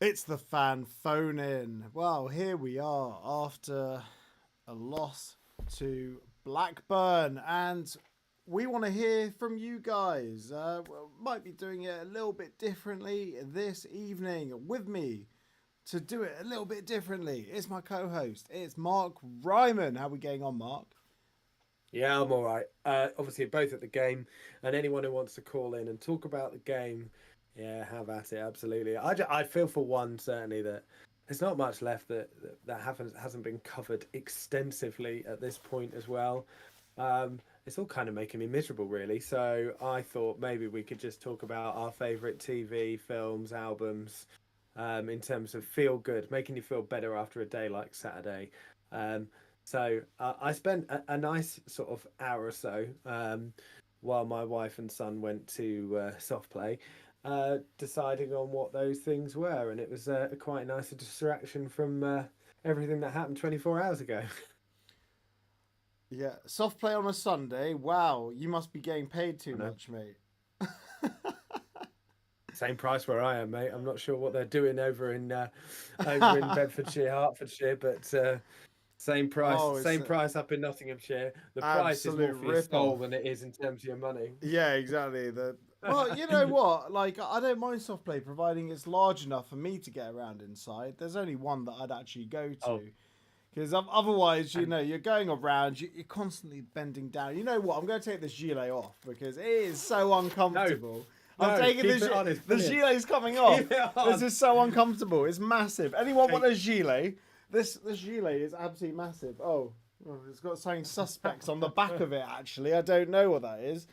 It's the fan phone in. Well, here we are after a loss to Blackburn, and we want to hear from you guys. Might be doing it a little bit differently this evening. With me to do it a little bit differently, it's my co-host. It's Mark Ryman. How are we getting on, Mark? Yeah, I'm all right. Obviously, both at the game, and anyone who wants to call in and talk about the game, yeah, have at it. Absolutely. I feel for one certainly that there's not much left that hasn't been covered extensively at this point as well. It's all kind of making me miserable, really. So I thought maybe we could just talk about our favorite TV, films, albums, in terms of feel good, making you feel better after a day like Saturday. Um, so I spent a nice sort of hour or so while my wife and son went to soft play, deciding on what those things were, and it was quite a nice distraction from everything that happened 24 hours ago. Yeah, soft play on a Sunday. Wow, you must be getting paid too I know. much, mate. Same price where I am, mate. I'm not sure what they're doing over in Bedfordshire, Hertfordshire, but Oh, it's same an price up in Nottinghamshire. The price is more absolute for your rip-off. soul than it is in terms of your money. Yeah, exactly. Well, you know what? Like, I don't mind soft play providing it's large enough for me to get around inside. There's only one that I'd actually go Oh, to because otherwise, and you're going around, you're constantly bending down. You know what? I'm going to take this gilet off because it is so no, uncomfortable. I'm no, taking keep it on. It's the brilliant. gilet's coming off. Keep it This on. is so uncomfortable. It's massive. Anyone want Take. a gilet? This gilet is absolutely massive. Oh, it's got something suspects on the back of it. Actually, I don't know what that is.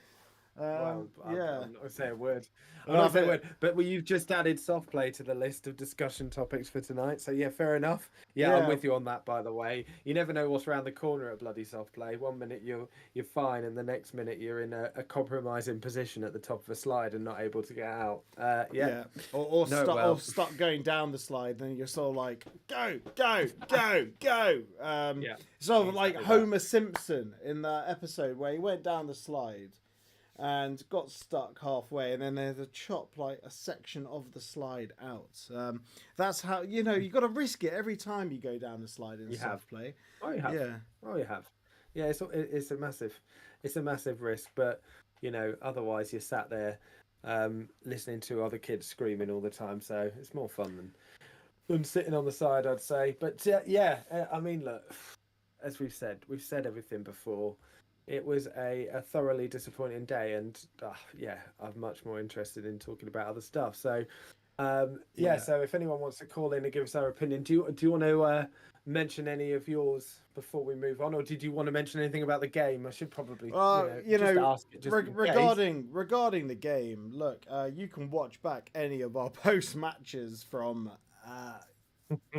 Well, Yeah. I'm not gonna say a word. I'm not Well, gonna say a word. But you've just added soft play to the list of discussion topics for tonight. So yeah, fair enough. Yeah, I'm yeah, with you on that. By the way, you never know what's around the corner at bloody soft play. One minute you're fine, and the next minute you're in a compromising position at the top of a slide and not able to get out. Yeah. yeah, or No, start or well, start going down the slide, then you're sort of like go, go, go, go. yeah, Sort of like exactly that. Homer Simpson in that episode where he went down the slide and got stuck halfway, and then there's a chop like a section of the slide out. That's how you got to risk it every time you go down the slide in You have. soft play. Oh, you have. Yeah, Oh, you have. Yeah, it's a massive risk, but otherwise you're sat there listening to other kids screaming all the time, so it's more fun than sitting on the side, I'd say. But yeah, I mean, look, as we've said everything before. It was a thoroughly disappointing day, and yeah, I'm much more interested in talking about other stuff. So yeah, yeah. so if anyone wants to call in and give us their opinion, do you want to mention any of yours before we move on, or did you want to mention anything about the game? I should probably, just ask it just in case. Regarding the game, look, you can watch back any of our post matches from uh,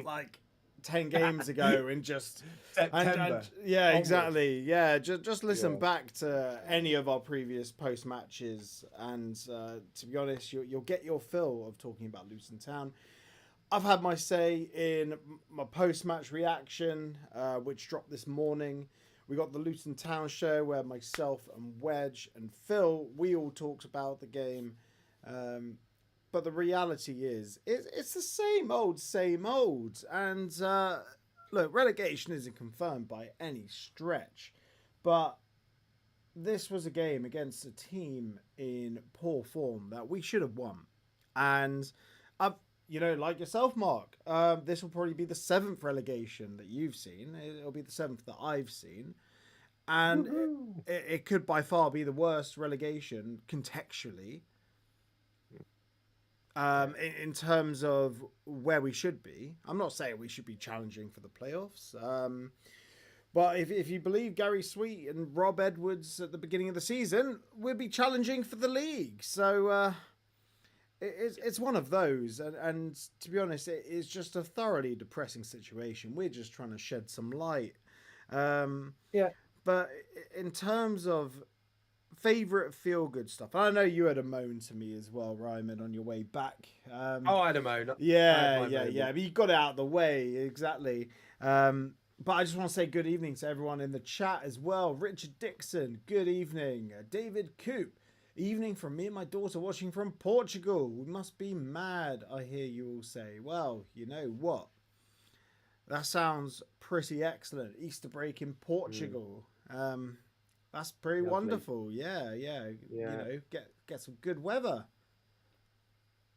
like 10 games ago and just and September yeah, onwards. exactly, yeah, just listen Yeah, back to any of our previous post matches, and to be honest, you'll get your fill of talking about Luton Town. I've had my say in my post match reaction, which dropped this morning. We got the Luton Town show where myself and Wedge and Phil, we all talked about the game. Um, but the reality is, it's the same old. And look, relegation isn't confirmed by any stretch. But this was a game against a team in poor form that we should have won. And like yourself, Mark, this will probably be the seventh relegation that you've seen. It'll be the seventh that I've seen, and woohoo! it could by far be the worst relegation contextually, Yeah, in terms of where we should be. I'm not saying we should be challenging for the playoffs. But if you believe Gary Sweet and Rob Edwards at the beginning of the season, we'll be challenging for the league. So it's one of those, and to be honest, it's just a thoroughly depressing situation. We're just trying to shed some light. Um, yeah. but in terms of favorite feel good stuff, I know you had a moan to me as well, Ryman, on your way back. Oh, I had a moan. I had Yeah, my yeah, moment. yeah. But you got it out of the way, exactly. But I just want to say good evening to everyone in the chat as well. Richard Dixon, good evening. David Coop, Evening from me and my daughter watching from Portugal. We must be mad, I hear you all say. Well, you know what? That sounds pretty excellent. Easter break in Mm, Portugal. That's pretty lovely. wonderful. Yeah, yeah. You Yeah. know, get some good weather.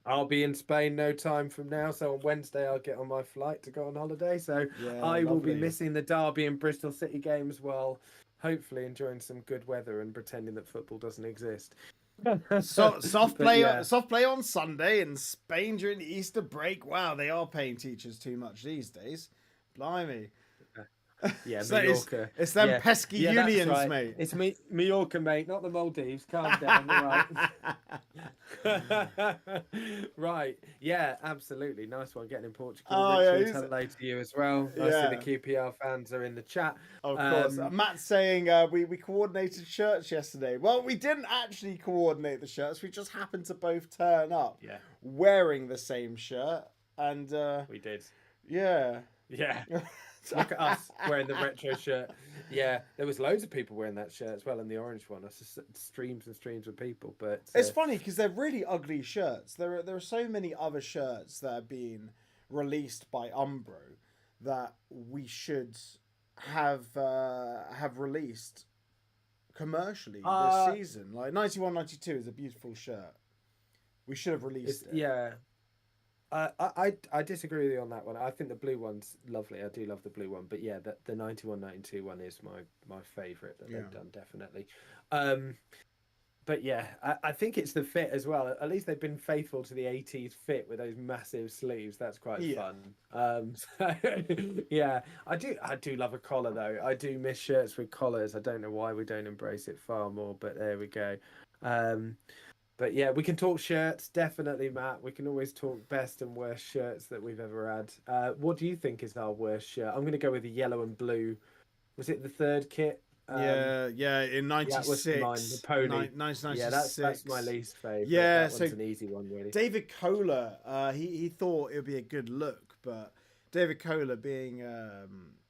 I'll be in Spain no time from now, so on Wednesday I'll get on my flight to go on holiday. So Yeah, I will be lovely. missing the Derby and Bristol City games while hopefully enjoying some good weather and pretending that football doesn't exist. So But yeah, soft play on Sunday in Spain during the Easter break. Wow, they are paying teachers too much these days. Blimey. yeah, So Mallorca. it's them Yeah, pesky yeah, that's unions, right. mate. It's me, Mallorca, mate, not the Maldives. Calm down. All right. Right. Yeah, absolutely. Nice one getting in Portugal. Oh yeah, Richard, hello to you as well. I see the yeah. QPR fans are in the chat. Of course. Um, Matt's saying we coordinated shirts yesterday. Well, we didn't actually coordinate the shirts. We just happened to both turn up yeah, wearing the same shirt. And we did. yeah. Yeah. Look at us wearing the retro shirt. Yeah, there was loads of people wearing that shirt as well, and the orange one. That's just streams and streams of people. But It's funny because they're really ugly shirts. There are so many other shirts that are being released by Umbro that we should have released commercially this uh, season. Like 91-92 is a beautiful shirt. We should have it's released it. yeah. I disagree with you on that one. I think the blue one's lovely. I do love the blue one, but yeah, the 91-92 one is my favourite that Yeah. they've done definitely. But yeah, I think it's the fit as well. At least they've been faithful to the 80s fit with those massive sleeves. That's quite Yeah. fun. So, yeah, I do love a collar though. I do miss shirts with collars. I don't know why we don't embrace it far more, but there we go. Um, but yeah, we can talk shirts, definitely, Matt. We can always talk best and worst shirts that we've ever had. What do you think is our worst shirt? I'm going to go with the yellow and blue. Was it the third kit? Yeah, yeah, in Yeah, it was mine, the 96, pony. Yeah, that's my 1996. least favourite. Yeah, That so one's an easy one, really. David Kohler, he thought it would be a good look, but David Kohler, being I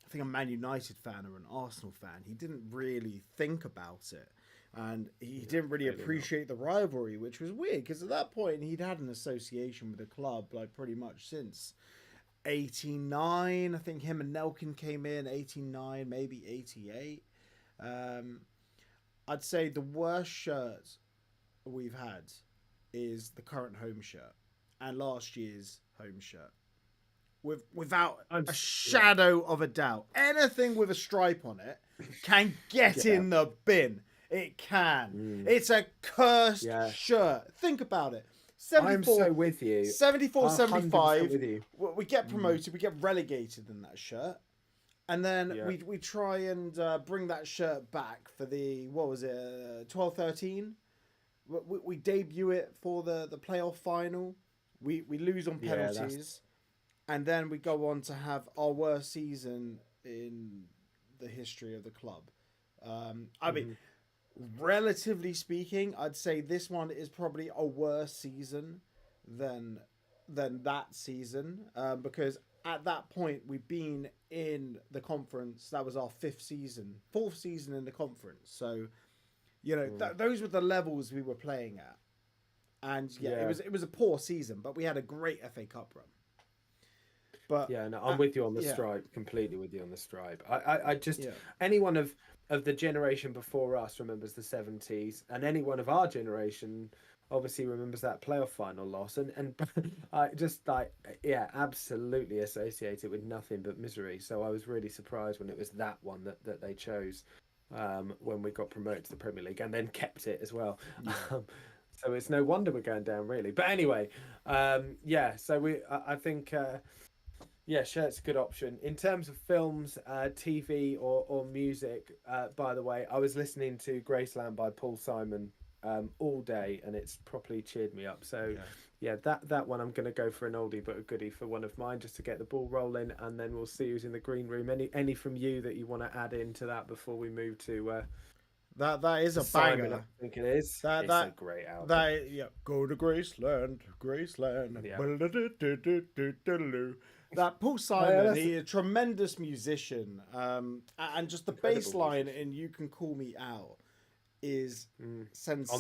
think a Man United fan or an Arsenal fan, he didn't really think about it, and he No, didn't really clearly not. appreciate the rivalry, which was weird because at that point he'd had an association with the club like pretty much since '89. I think him and Nelkin came in '89, maybe '88. Um, I'd say the worst shirt we've had is the current home shirt and last year's home shirt. Without a Yeah, shadow of a doubt, anything with a stripe on it can get yeah, in the bin. It can. mm, It's a cursed yeah. shirt. Think about it. I'm so 74, with you. 74, 100% 75. with you. We get Mm, promoted. We get relegated in that shirt. And then yeah. we try and bring that shirt back for the, what was it, 12-13? We debut it for the playoff final. We lose on Yeah, that's. penalties. And then we go on to have our worst season in the history of the club. I mean, Mhm. relatively speaking, I'd say this one is probably a worse season than that season because at that point we've been in the conference. That was our fourth season in the conference. So you know Mm. those were the levels we were playing at, and yeah, Yeah. it was a poor season, but we had a great FA Cup run. But Yeah, no, I'm with you on the yeah, stripe. Completely with you on the stripe. I just yeah, anyone of the generation before us remembers the '70s, and anyone of our generation obviously remembers that playoff final loss. And I just like yeah, absolutely associated with nothing but misery. So I was really surprised when it was that one that they chose when we got promoted to the Premier League, and then kept it as well. yeah. Um, so it's no wonder we're going down, really. But anyway, yeah. So I think. Yeah, shirt's a good option. In terms of films, TV, or music, by the way, I was listening to Graceland by Paul Simon all day, and it's properly cheered me up. So, Okay. yeah, that one I'm going to go for an oldie but a goodie for one of mine just to get the ball rolling, and then we'll see who's in the green room. Any from you that you want to add into that before we move That is to a Simon? I banger. think it is. That It's a that great album. that yeah. Go to Graceland, Graceland. Yeah. That Paul Oh, yeah, Simon, that's he a tremendous musician, and just the bass incredible line musician. in "You Can Call Me Out" is On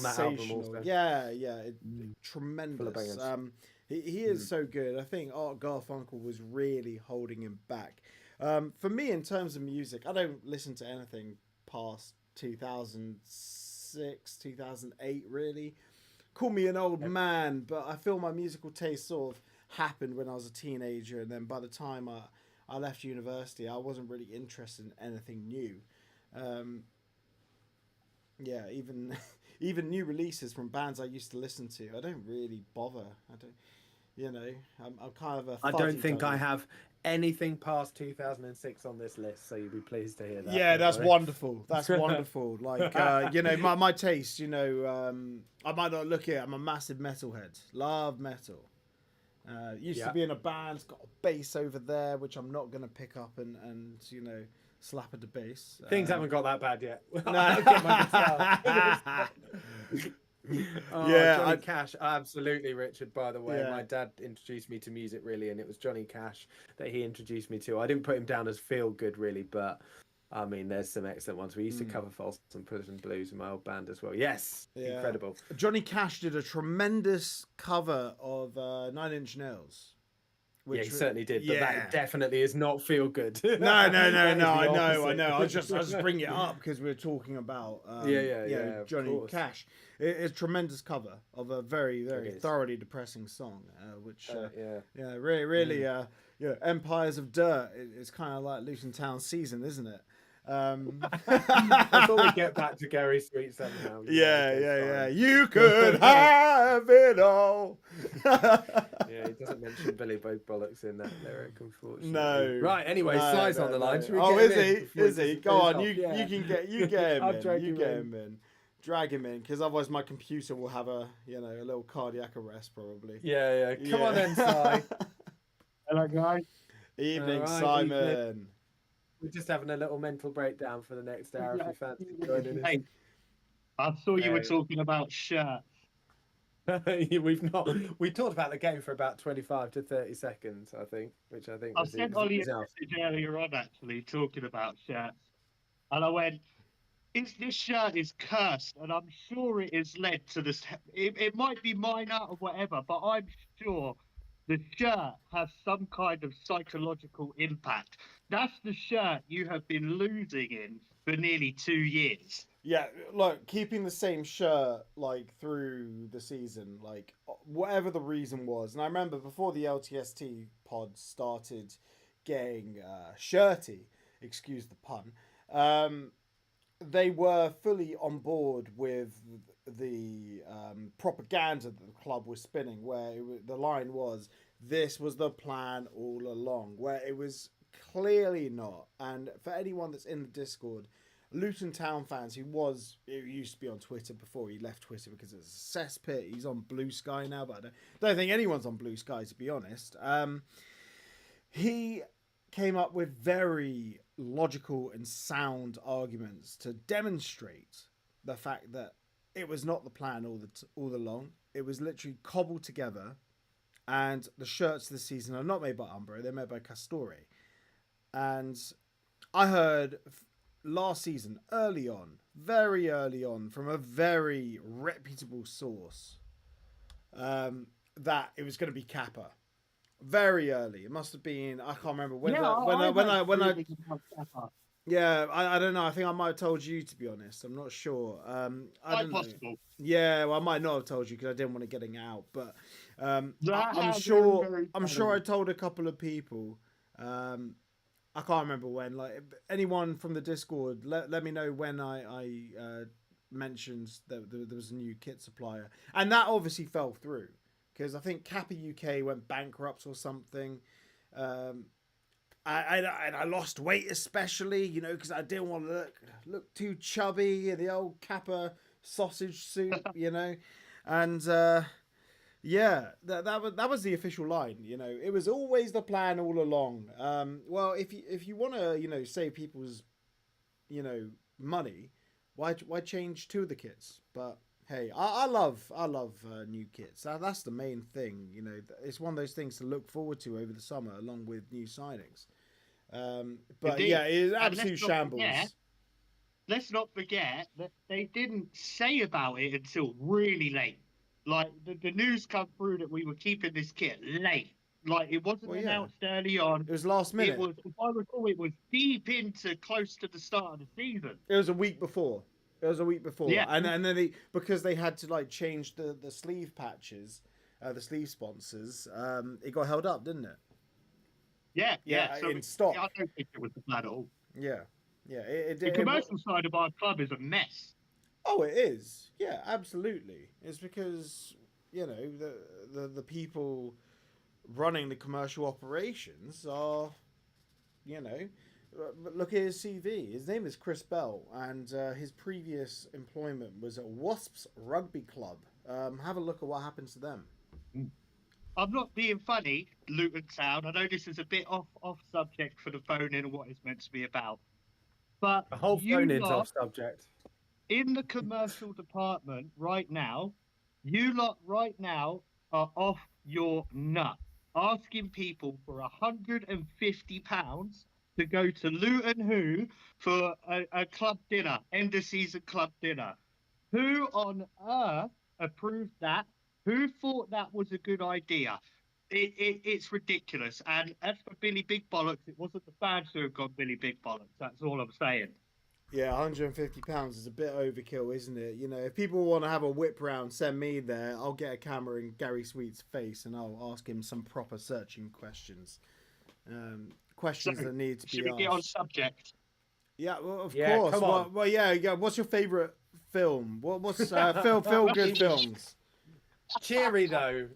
that album sensational. also. Yeah, Full of tremendous. bangers. He is so good. I think Art Garfunkel was really holding him back. For me, in terms of music, I don't listen to anything past 2006, 2008, really. Call me an old man, but I feel my musical taste sort of happened when I was a teenager, and then by the time I left university, I wasn't really interested in anything new. Um, yeah, even even new releases from bands I used to listen to, I don't really bother. I don't, you know, I'm kind of a. I don't think I have anything past 2006 on this list, so you'll be pleased to hear that. Yeah, that's worry. wonderful. That's wonderful. Like, you know, my taste. You know, I might not look it. I'm a massive metalhead. Love metal. Used to be in a band. Got a bass over there, which I'm not gonna pick up and you know slap at the bass. Things haven't got that bad yet. No. I'll get my guitar. Yeah, Johnny Cash, absolutely, Richard. By the way, Yeah. my dad introduced me to music really, and it was Johnny Cash that he introduced me to. I didn't put him down as feel good really, but I mean, there's some excellent ones. We used to cover Folsom Prison Blues in my old band as well. Yes, Yeah. incredible. Johnny Cash did a tremendous cover of 9 Inch Nails. Yeah, he certainly did, but Yeah. that definitely is not feel good. No. That is I the know. opposite. I was just bring it up because we're talking about of Johnny course. Cash. It's a tremendous cover of a very It is. thoroughly depressing song, which yeah. really Empires of Dirt. It's kind of like Luton Town season, isn't it? I thought we'd get back to Gary Sweet somehow. Yeah. You could have it all. Yeah, he doesn't mention Billy Boy Bollocks in that lyric, unfortunately. No. Right, anyway, No, Sly's no, on the no. line. Should we Oh, get him in is before he? Is he? disappears Go on, off? you Yeah. can get him I'll in. drag You him get in. him in. Drag him in, because otherwise my computer will have a little cardiac arrest probably. Yeah. Come on then, Sly. Hello, guys. Evening, All right, Simon. evening. We're just having a little mental breakdown for the next hour if you fancy joining us. Hey, I saw you were Hey. talking about shirts. We talked about the game for about 25 to 30 seconds, I think, which I think I was sent Ollie a enough. message earlier on, actually, talking about shirts. And I went, this shirt is cursed, and I'm sure it has led to this. It might be minor or whatever, but I'm sure the shirt has some kind of psychological impact. That's the shirt you have been losing in for nearly 2 years. Yeah, look, keeping the same shirt like through the season, like whatever the reason was. And I remember before the LTST pod started getting shirty, excuse the pun, they were fully on board with the propaganda that the club was spinning, where the line was, this was the plan all along, where it was clearly not. And for anyone that's in the Discord, Luton Town fans, who used to be on Twitter before he left Twitter because it's a cesspit. He's on Blue Sky now, but I don't think anyone's on Blue Sky, to be honest. He came up with very logical and sound arguments to demonstrate the fact that it was not the plan all along. It was literally cobbled together, and the shirts this season are not made by Umbro, they're made by Castore. And I heard last season, very early on, from a very reputable source, that it was going to be Kappa. Very early. It must have been, I can't remember when. Yeah, I don't know. I think I might have told you, to be honest. I'm not sure. I don't know. Possible. Yeah, well, I might not have told you because I didn't want to get it out. But I'm sure I told a couple of people. I can't remember when. Like, anyone from the Discord, let me know when I mentioned that there was a new kit supplier, and that obviously fell through because I think Kappa UK went bankrupt or something. I lost weight, especially, because I didn't want to look too chubby, the old Kappa sausage soup, and yeah, that was the official line. It was always the plan all along. Well, if you want to save people's money, why change two of the kits? But hey, I love new kits. That's the main thing. It's one of those things to look forward to over the summer, along with new signings. But Indeed. yeah, it is And absolute let's not shambles. forget, let's not forget that they didn't say about it until really late. Like the news come through that we were keeping this kit late. Like it wasn't Well, yeah, announced early on. it was last It minute. was, if I recall, it was deep into close to the start of the season. It was a week before. It was a week before, Yeah, and then because they had to like change the sleeve patches, the sleeve sponsors. It got held up, didn't it? yeah. So in stock. I don't think it was the plan at all. Yeah, yeah. The commercial side of our club is a mess. Oh, it is. Yeah, absolutely. It's because the people running the commercial operations are, look at his CV. His name is Chris Bell, and his previous employment was at Wasps Rugby Club. Have a look at what happens to them. I'm not being funny, Luton Town. I know this is a bit off subject for the phone in and what it's meant to be about. But The whole you phone is lot off subject. in the commercial department right now, you lot right now are off your nut, asking people for £150 to go to Luton Who for a club dinner, end of season club dinner. Who on earth approved that? Who thought that was a good idea? It's ridiculous. And as for Billy Big Bollocks, it wasn't the fans who have gone Billy Big Bollocks. That's all I'm saying. Yeah, £150 is a bit overkill, isn't it? If people want to have a whip round, send me there. I'll get a camera in Gary Sweet's face and I'll ask him some proper searching questions. Questions that need to be asked. Should we get on subject? Yeah, well, of Yeah, course. come on. Well, yeah. What's your favourite film? What's feel good films? Cheery though,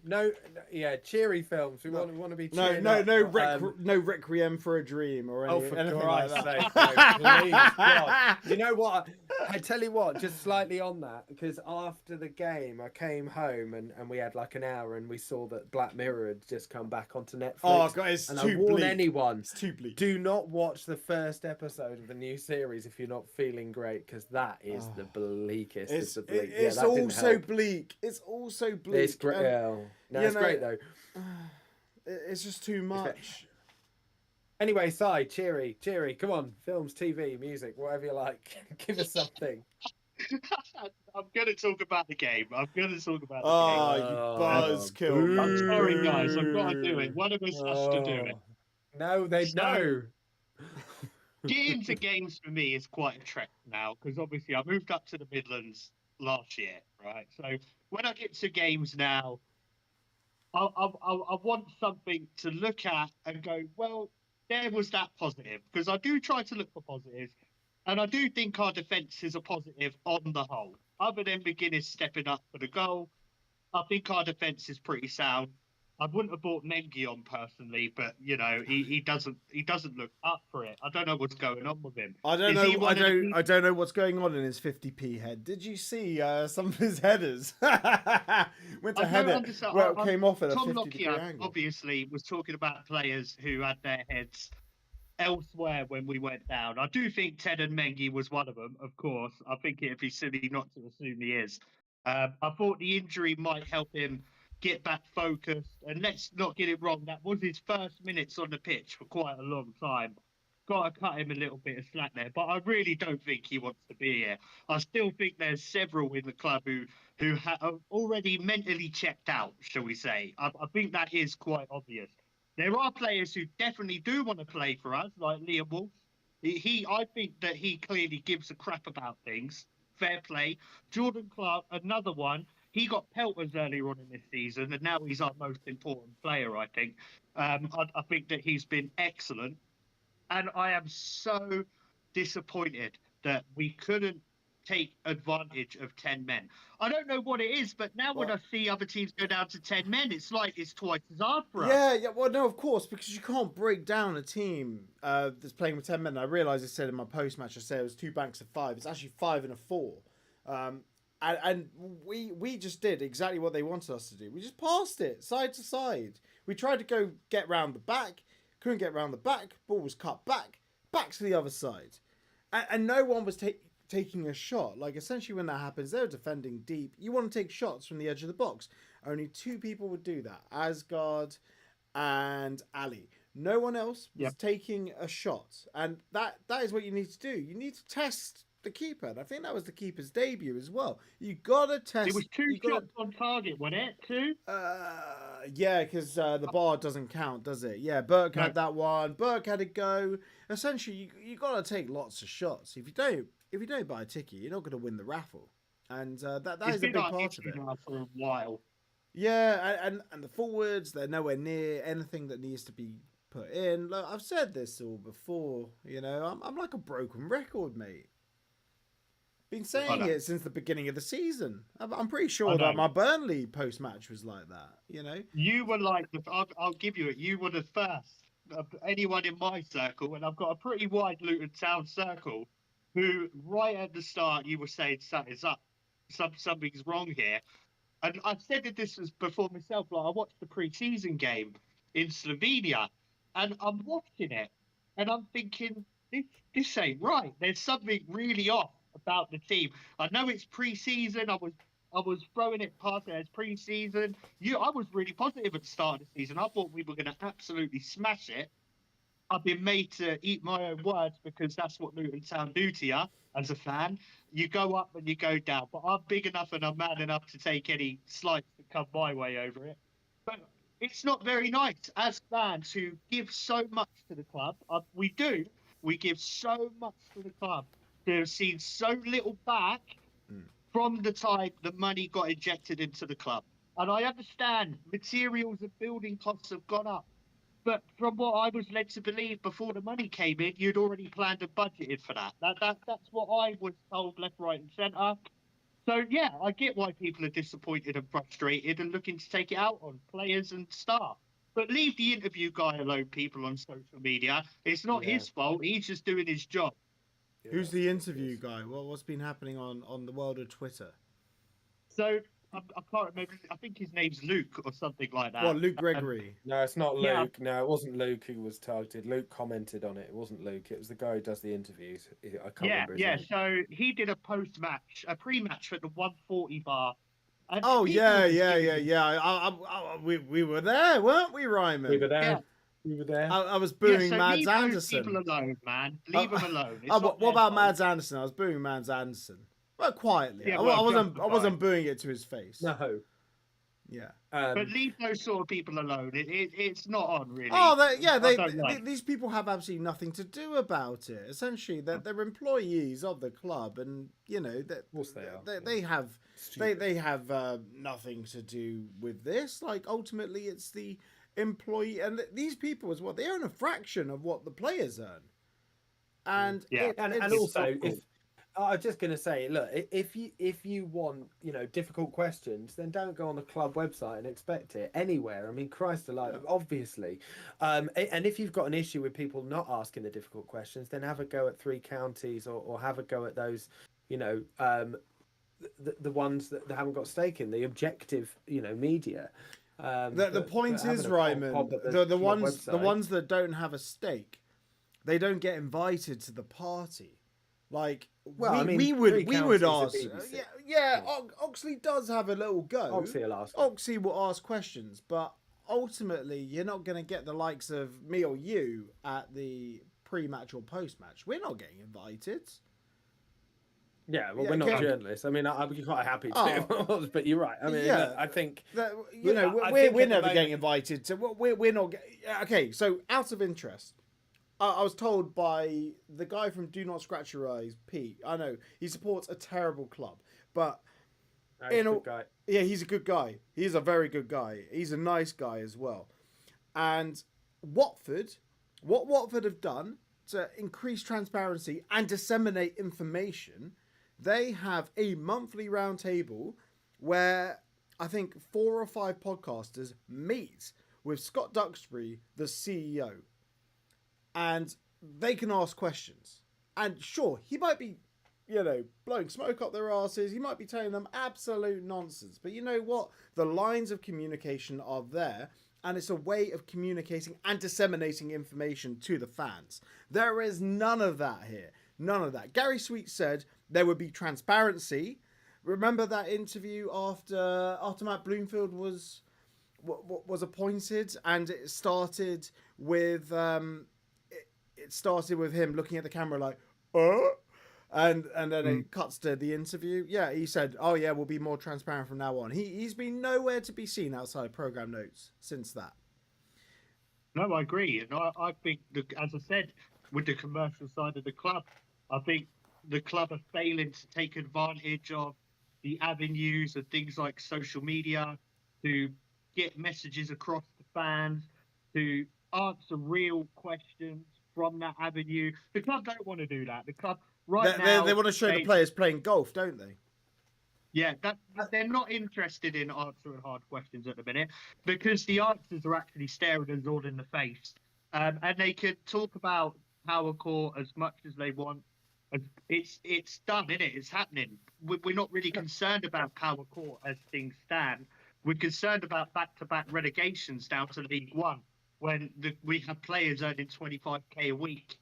cheery films. We want to be cheering no, up. no Requiem for a Dream or Oh, for anything like Christ's that. sake, no, please, God. You know what? I tell you what, just slightly on that, because after the game, I came home and we had like an hour and we saw that Black Mirror had just come back onto Netflix. Oh, God, it's and too I warn bleak. anyone, It's too bleak. do not watch the first episode of the new series if you're not feeling great, because that is the bleakest. It's of the bleak. it's that didn't also help. bleak. It's also bleak. It's great. It's great though. It's just too much. Anyway, Si, cheery. Come on, films, TV, music, whatever you like. Give us something. I'm going to talk about the game. Oh, you buzzkill. I'm sorry, guys. I've got to do it. One of us has to do it. No, they know. Getting to games for me is quite a trek now, because obviously I moved up to the Midlands last year, right? So when I get to games now, I want something to look at and go, well, there was that positive, because I do try to look for positives, and I do think our defence is a positive on the whole. Other than McGuinness stepping up for the goal, I think our defence is pretty sound. I wouldn't have bought Mengi on personally, but he doesn't look up for it. I don't know what's going on with him. I don't know. I don't know what's going on in his 50p head. Did you see some of his headers? Went to head it. Well, it came off at a 50-degree angle. Obviously was talking about players who had their heads elsewhere when we went down. I do think Ted and Mengi was one of them, of course. I think it'd be silly not to assume he is. I thought the injury might help him get back focused. And let's not get it wrong, that was his first minutes on the pitch for quite a long time. Got to cut him a little bit of slack there, but I really don't think he wants to be here. I still think there's several in the club who have already mentally checked out, shall we say. I think that is quite obvious. There are players who definitely do want to play for us, like Liam Wolf. I think that he clearly gives a crap about things. Fair play. Jordan Clark, another one. He got pelters earlier on in this season, and now he's our most important player, I think. I think that he's been excellent. And I am so disappointed that we couldn't take advantage of 10 men. I don't know what it is, but now when I see other teams go down to 10 men, it's like it's twice as hard for us. Yeah, well, no, of course, because you can't break down a team that's playing with 10 men. I realised I said in my post-match, I said it was 2 banks of 5. It's actually 5 and a 4. And we just did exactly what they wanted us to do. We just passed it side to side. We tried to go get round the back, couldn't get round the back, ball was cut back to the other side. And no one was taking a shot. Like, essentially when that happens, they're defending deep. You want to take shots from the edge of the box. Only 2 people would do that, Asgard and Ali. No one else was taking a shot. And that is what you need to do. You need to test the keeper. And I think that was the keeper's debut as well. You gotta test. It was two shots on target, wasn't it? Two? Yeah, because the bar doesn't count, does it? Yeah, Burke had that one. Burke had a go. Essentially, you gotta take lots of shots. If you don't buy a ticket, you're not gonna win the raffle. And that is a big part of it. For a while. Yeah, and the forwards, they're nowhere near anything that needs to be put in. Look, I've said this all before. You know, I'm like a broken record, mate. Been saying it since the beginning of the season. I'm pretty sure that my Burnley post match was like that. You know, you were like I'll give you it. You were the first of anyone in my circle, and I've got a pretty wide Luton Town circle. Who right at the start you were saying something's up, something's wrong here, and I've said this was before myself. Like I watched the pre-season game in Slovenia, and I'm watching it, and I'm thinking this ain't right. There's something really off about the team. I know it's pre-season. I was throwing it past it as pre-season. I was really positive at the start of the season. I thought we were going to absolutely smash it. I've been made to eat my own words because that's what Luton Town do to you as a fan. You go up and you go down. But I'm big enough and I'm man enough to take any slights that come my way over it. But it's not very nice as fans who give so much to the club. We do. We give so much to the club. They've seen so little back from the time the money got injected into the club. And I understand materials and building costs have gone up. But from what I was led to believe before the money came in, you'd already planned and budgeted for that. That's what I was told left, right and centre. So, yeah, I get why people are disappointed and frustrated and looking to take it out on players and staff. But leave the interview guy alone, people on social media. It's not his fault. He's just doing his job. Yeah, who's the interview guy? What's been happening on the world of Twitter? So I can't remember. I think his name's Luke or something like that. What, Luke Gregory? No, it's not Luke. Yeah. No, it wasn't Luke who was targeted. Luke commented on it. It wasn't Luke. It was the guy who does the interviews. I can't remember his name. So he did a post-match, a pre-match at the 140 bar. And we were there, weren't we, Ryman? We were there. Yeah. We were there. I was booing Mads Anderson. Leave people alone, man. Leave them alone. What about Mads Anderson? I was booing Mads Anderson. Well, quietly. Yeah, I wasn't booing it to his face. No. Yeah. But leave those sort of people alone. It's not on, really. Oh, these people have absolutely nothing to do about it. Essentially, they're employees of the club, and you know that. Of course they are. They have nothing to do with this. Like ultimately, it's the employee, and these people as well. They earn a fraction of what the players earn. And and also if. I was just going to say, look, if you want, difficult questions, then don't go on the club website and expect it anywhere. I mean, Christ alive, obviously. And if you've got an issue with people not asking the difficult questions, then have a go at Three Counties or have a go at those, the ones that haven't got stake in, the objective, media. The point is, Ryman, the ones that don't have a stake, they don't get invited to the party. Like, we would ask. Oxley does have a little go. Oxley will ask questions, but ultimately, you're not going to get the likes of me or you at the pre-match or post-match. We're not getting invited. Yeah, well, we're not journalists. I mean, I'd be quite happy to, but you're right. I mean, I think we're never getting invited to. We're not. Okay, so out of interest. I was told by the guy from Do Not Scratch Your Eyes, Pete. I know he supports a terrible club, but he's a good guy. Yeah, he's a good guy. He's a very good guy. He's a nice guy as well. And what Watford have done to increase transparency and disseminate information, they have a monthly roundtable where I think 4 or 5 podcasters meet with Scott Duxbury, the CEO. And they can ask questions. And sure, he might be, blowing smoke up their asses. He might be telling them absolute nonsense. But you know what? The lines of communication are there. And it's a way of communicating and disseminating information to the fans. There is none of that here. None of that. Gary Sweet said there would be transparency. Remember that interview after Matt Bloomfield was appointed? And it started with... It started with him looking at the camera like, And then it cuts to the interview. Yeah, he said, "Oh yeah, we'll be more transparent from now on." He's been nowhere to be seen outside program notes since that. No, I agree, and I think, as I said, with the commercial side of the club, I think the club are failing to take advantage of the avenues of things like social media to get messages across to fans, to answer real questions from that avenue. The club don't want to do that. The club They want to show the players playing golf, don't they? Yeah, they're not interested in answering hard questions at the minute because the answers are actually staring us all in the face. And they can talk about power court as much as they want. It's done, isn't it? It's happening. We're not really concerned about power court as things stand. We're concerned about back-to-back relegations down to League One when we have players earning 25k a week.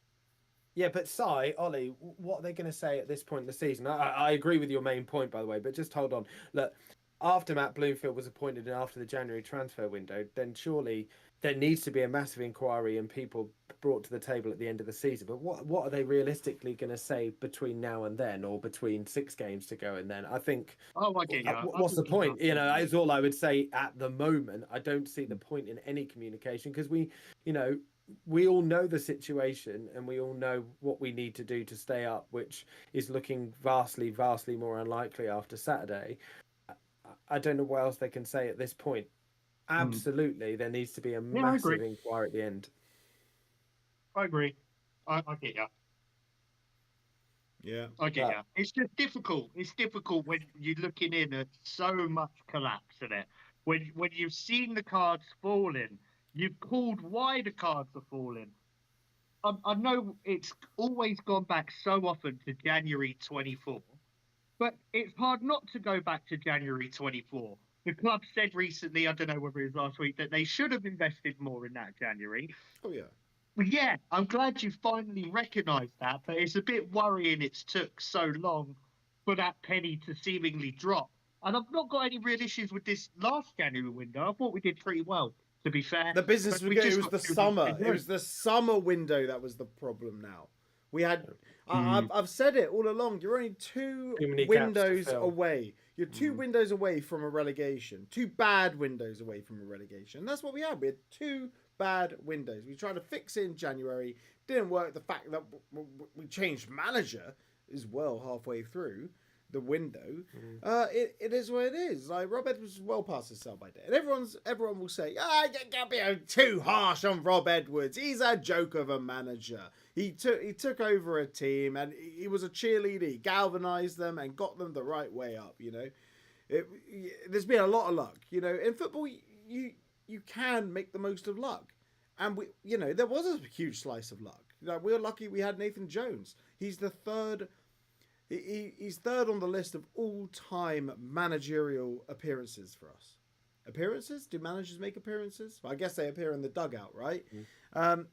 Yeah, but Ollie, what are they going to say at this point in the season? I agree with your main point, by the way, but just hold on. Look, after Matt Bloomfield was appointed and after the January transfer window, then surely there needs to be a massive inquiry and people brought to the table at the end of the season. But what are they realistically going to say between now and then, or between 6 games to go and then? I think. Oh, I get you. What's the point? You know, that's all I would say at the moment. I don't see the point in any communication because we all know the situation and we all know what we need to do to stay up, which is looking vastly, vastly more unlikely after Saturday. I don't know what else they can say at this point. Absolutely, there needs to be a massive inquiry at the end. I agree. I get you. Yeah. I get you. It's just difficult. It's difficult when you're looking in at so much collapse in it. When you've seen the cards falling, you've called why the cards are falling. I know it's always gone back so often to January 24, but it's hard not to go back to January 24. The club said recently, I don't know whether it was last week, that they should have invested more in that January. Oh, yeah. Yeah, I'm glad you finally recognised that, but it's a bit worrying it's took so long for that penny to seemingly drop. And I've not got any real issues with this last January window. I thought we did pretty well, to be fair. The business was good. It was the summer. It was the summer window that was the problem now. We had, I've said it all along, you're only 2 windows away. You're 2 windows away from a relegation. 2 bad windows away from a relegation. That's what we had. We had 2 bad windows. We tried to fix it in January. Didn't work. The fact that we changed manager as well halfway through the window. It is what it is. Like, Rob Edwards was well past his sell-by date. And everyone will say, you can't be too harsh on Rob Edwards. He's a joke of a manager. He took over a team and he was a cheerleader. He galvanized them and got them the right way up, you know. There's been a lot of luck. You know, in football, you can make the most of luck. And there was a huge slice of luck. Like, we were lucky we had Nathan Jones. He's the third. He's third on the list of all-time managerial appearances for us. Appearances? Do managers make appearances? Well, I guess they appear in the dugout, right?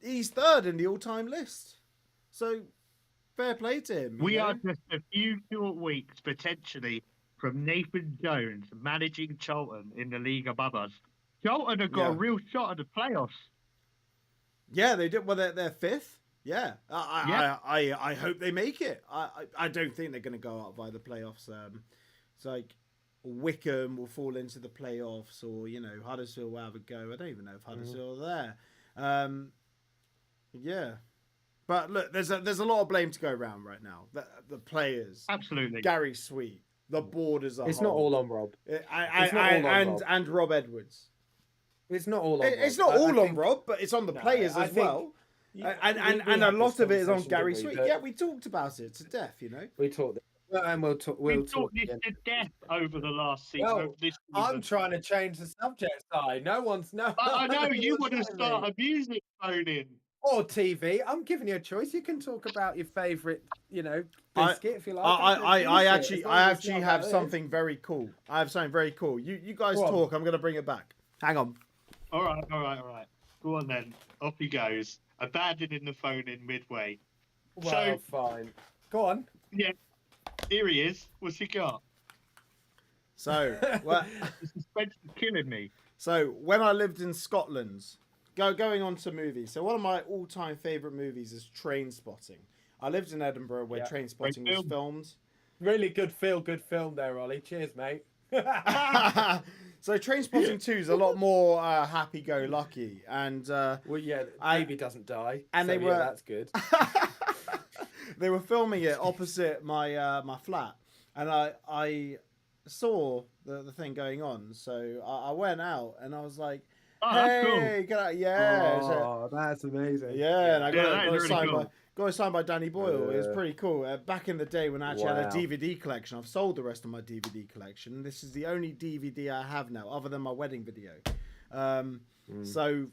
He's third in the all-time list. So, fair play to him. We are just a few short weeks, potentially, from Nathan Jones managing Charlton in the league above us. Charlton have got a real shot at the playoffs. Yeah, they did. Well, they're fifth. Yeah, I hope they make it. I don't think they're going to go out via the playoffs. It's like Wickham will fall into the playoffs, or Huddersfield will have a go. I don't even know if Huddersfield are there. Yeah, but look, there's a lot of blame to go around right now. The players, absolutely. Gary Sweet, the board as a whole. It's not all on Rob. And Rob Edwards. It's not all on Rob. It's not all on Rob, but it's on the players as well. And a lot of it is on Gary Sweet. Yeah, we talked about it to death, We talked. And we'll talk. We'll talk this to death over the last season. Well, I'm trying to change the subject side. No one's I know you want to start a music phone in. Or TV. I'm giving you a choice. You can talk about your favourite, biscuit if you like. I actually have something very cool. I have something very cool. You guys talk. I'm going to bring it back. Hang on. All right. Go on then. Off he goes. Abandoning the phone in midway. Well, fine. Go on. Yeah. Here he is. What's he got? So, the suspense is killing me. So, when I lived in Scotland, going on to movies. So, one of my all-time favourite movies is Trainspotting. I lived in Edinburgh where Yeah. Train Spotting Great was film. filmed. Really good film there, Ollie. Cheers, mate. So Train Spotting 2 is a lot more happy-go-lucky, and Well, yeah, I- baby doesn't die, and so they were yeah, that's good. they were filming it opposite my my flat, and I saw the thing going on, so I went out and I was like, Oh, that's cool. "Hey, get out!" Yeah, so, Oh, that's amazing. yeah, and I Yeah, got, that got is it really signed cool. by got it signed by Danny Boyle. It was Yeah. pretty cool. Back in the day when I actually had a Wow. DVD collection, I've sold the rest of my DVD collection. This is the only DVD I have now, other than my wedding video. So,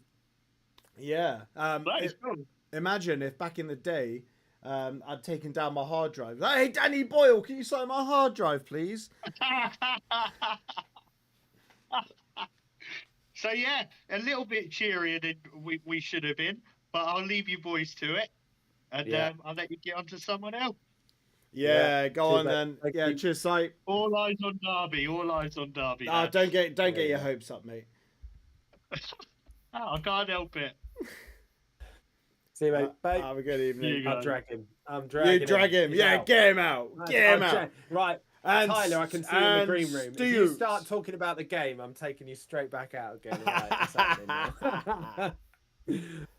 yeah. That is cool. Imagine if back in the day, I'd taken down my hard drive. Like, hey, Danny Boyle, can you sign my hard drive, please? So yeah, a little bit cheerier than we should have been, but I'll leave you boys to it, and Yeah. I'll let you get on to someone else. Yeah, go Cheers, on mate. then. Thank Yeah, you. cheers, sight. All eyes on Derby. All eyes on Derby. Ah, lads. don't get your Yeah. hopes up, mate. Oh, I can't help it. See you, mate. Bye. Have a good evening. You I'm guys. dragging. I'm dragging. You drag him. He's Yeah, out. get him out. Get him I'm out. Right. And Tyler, I can see you in the and green room. If you Stu. start talking about the game, I'm taking you straight back out again. Right, what's happening now?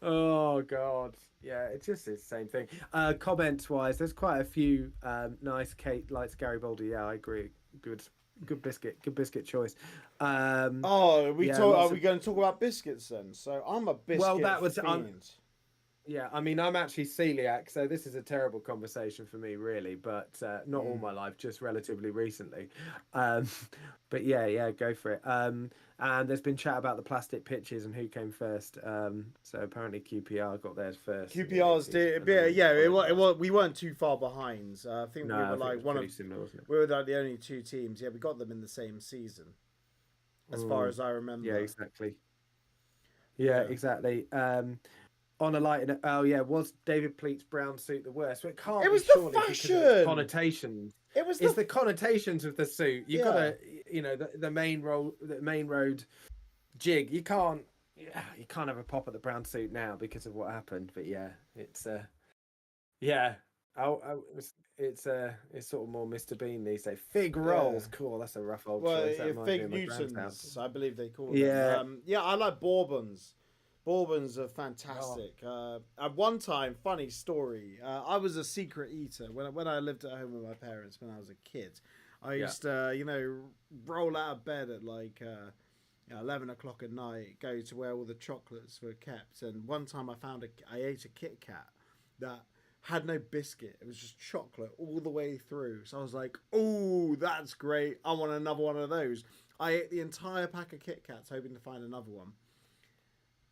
Oh God, yeah, it's just the same thing. Comments wise, there's quite a few nice. Kate likes Garibaldi. Yeah, I agree. Good biscuit choice. Oh, Yeah, are lots we of- going to talk about biscuits then? So I'm a biscuit Well, that was- fiend. Yeah, I mean, I'm actually celiac, so this is a terrible conversation for me, really. But not all my life, just relatively recently. But yeah, go for it. And there's been chat about the plastic pitches and who came first. So apparently QPR got theirs first. QPR's did, it was. We weren't too far behind. I think No, we I were think it like was one pretty of. similar, wasn't it? We were like the only two teams. Yeah, we got them in the same season, as far as I remember. Yeah, exactly. Yeah, Yeah. exactly. On a lighter, was David Pleat's brown suit the worst? Well, it can't. It was be, the surely, because of fashion! its connotations. It was It's the connotations of the suit. You've Yeah. got to, the main road jig. You can't have a pop at the brown suit now because of what happened. But yeah, it's it's sort of more Mr. Bean these days. Fig rolls, cool. That's a rough old Well, choice. That reminds me Fig of my grand's house. Newtons, I believe they call Yeah. them. I like Bourbons. Bourbons are fantastic. At one time, funny story. I was a secret eater when I lived at home with my parents when I was a kid. I used to, roll out of bed at like 11 o'clock at night, go to where all the chocolates were kept. And one time I ate a Kit Kat that had no biscuit. It was just chocolate all the way through. So I was like, "Oh, that's great! I want another one of those." I ate the entire pack of Kit Kats, hoping to find another one.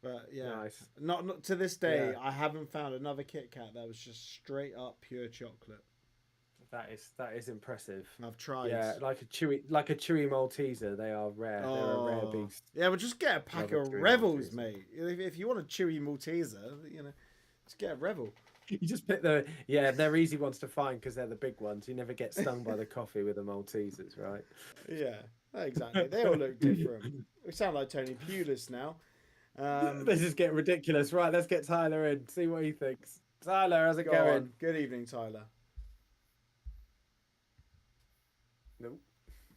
But yeah, Nice. not to this day. Yeah. I haven't found another Kit Kat that was just straight up pure chocolate. That is impressive. And I've tried. Yeah, like a chewy Malteser. They are rare. They're a rare beast. Yeah, but just get a pack Love a of chewy Revels, Malteser. mate. If you want a chewy Malteser, just get a Revel. You just pick they're easy ones to find because they're the big ones. You never get stung by the coffee with the Maltesers, right? Yeah, exactly. They all look different. We sound like Tony Pulis now. This is getting ridiculous. Right, let's get Tyler in. See what he thinks. Tyler, how's it Go going? on. Good evening, Tyler. Nope.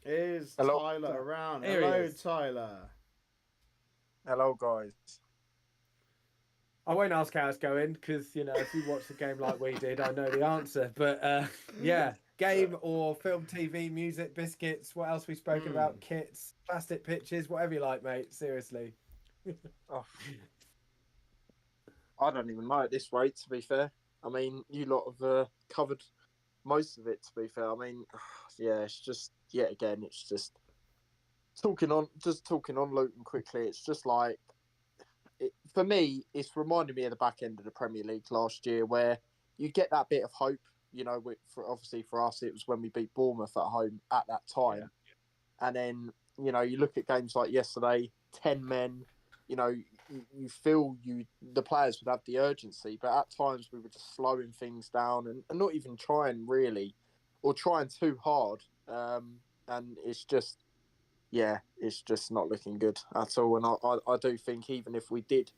Is Hello. Tyler around? Here he Hello, is. Tyler. Hello, guys. I won't ask how it's going because if you watch the game like we did, I know the answer. But game or film, TV, music, biscuits. What else we've spoken about? Kits, plastic pitches, whatever you like, mate. Seriously. Oh, I don't even know at this rate, to be fair. I mean, you lot have covered most of it, to be fair. I mean, yeah, it's just, yet again, it's just talking on Luton quickly. It's just like, for me, it's reminding me of the back end of the Premier League last year where you get that bit of hope. Obviously for us, it was when we beat Bournemouth at home at that time. Yeah. And then, you look at games like yesterday, 10 men, you feel the players would have the urgency, but at times we were just slowing things down and not even trying really, or trying too hard. And it's just not looking good at all. And I do think even if we did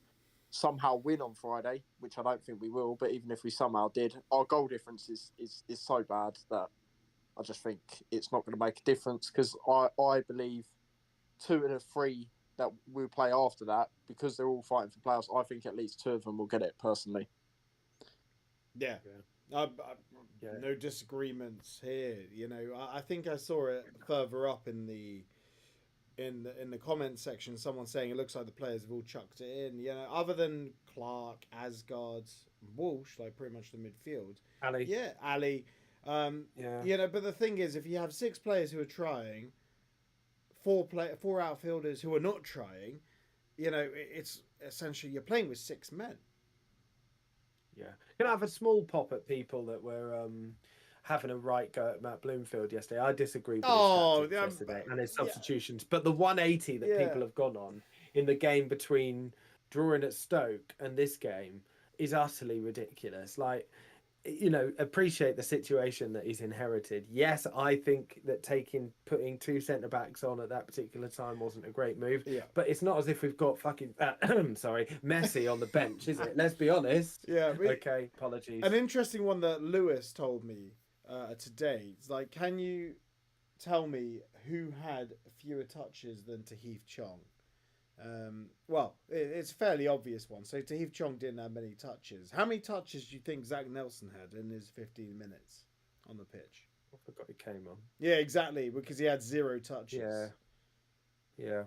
somehow win on Friday, which I don't think we will, but even if we somehow did, our goal difference is so bad that I just think it's not going to make a difference, because I believe 2 of the 3 that we'll play after that, because they're all fighting for playoffs, I think at least 2 of them will get it personally. Yeah. No disagreements here. You know, I think I saw it further up in the comment section. Someone saying it looks like the players have all chucked it in. You know, other than Clark, Asgard, Walsh, like pretty much the midfield. Ali. Yeah, Ali. You know, but the thing is, if you have 6 players who are trying, 4 outfielders who are not trying, you know, it's essentially you're playing with 6 men. Yeah. Can I have a small pop at people that were having a right go at Matt Bloomfield yesterday? I disagreed with his tactics yesterday and his substitutions. But the 180 that people have gone on in the game between drawing at Stoke and this game is utterly ridiculous. Like, you know, appreciate the situation that he's inherited. Yes, I think that putting 2 centre-backs on at that particular time wasn't a great move. Yeah. But it's not as if we've got fucking Messi on the bench, is it? Let's be honest. Yeah. Okay, apologies. An interesting one that Lewis told me today. It's like, can you tell me who had fewer touches than Tahith Chong? Well, it's a fairly obvious one. So Tahith Chong didn't have many touches. How many touches do you think Zach Nelson had in his 15 minutes on the pitch? I forgot he came on. Yeah, exactly, because he had 0 touches. Yeah,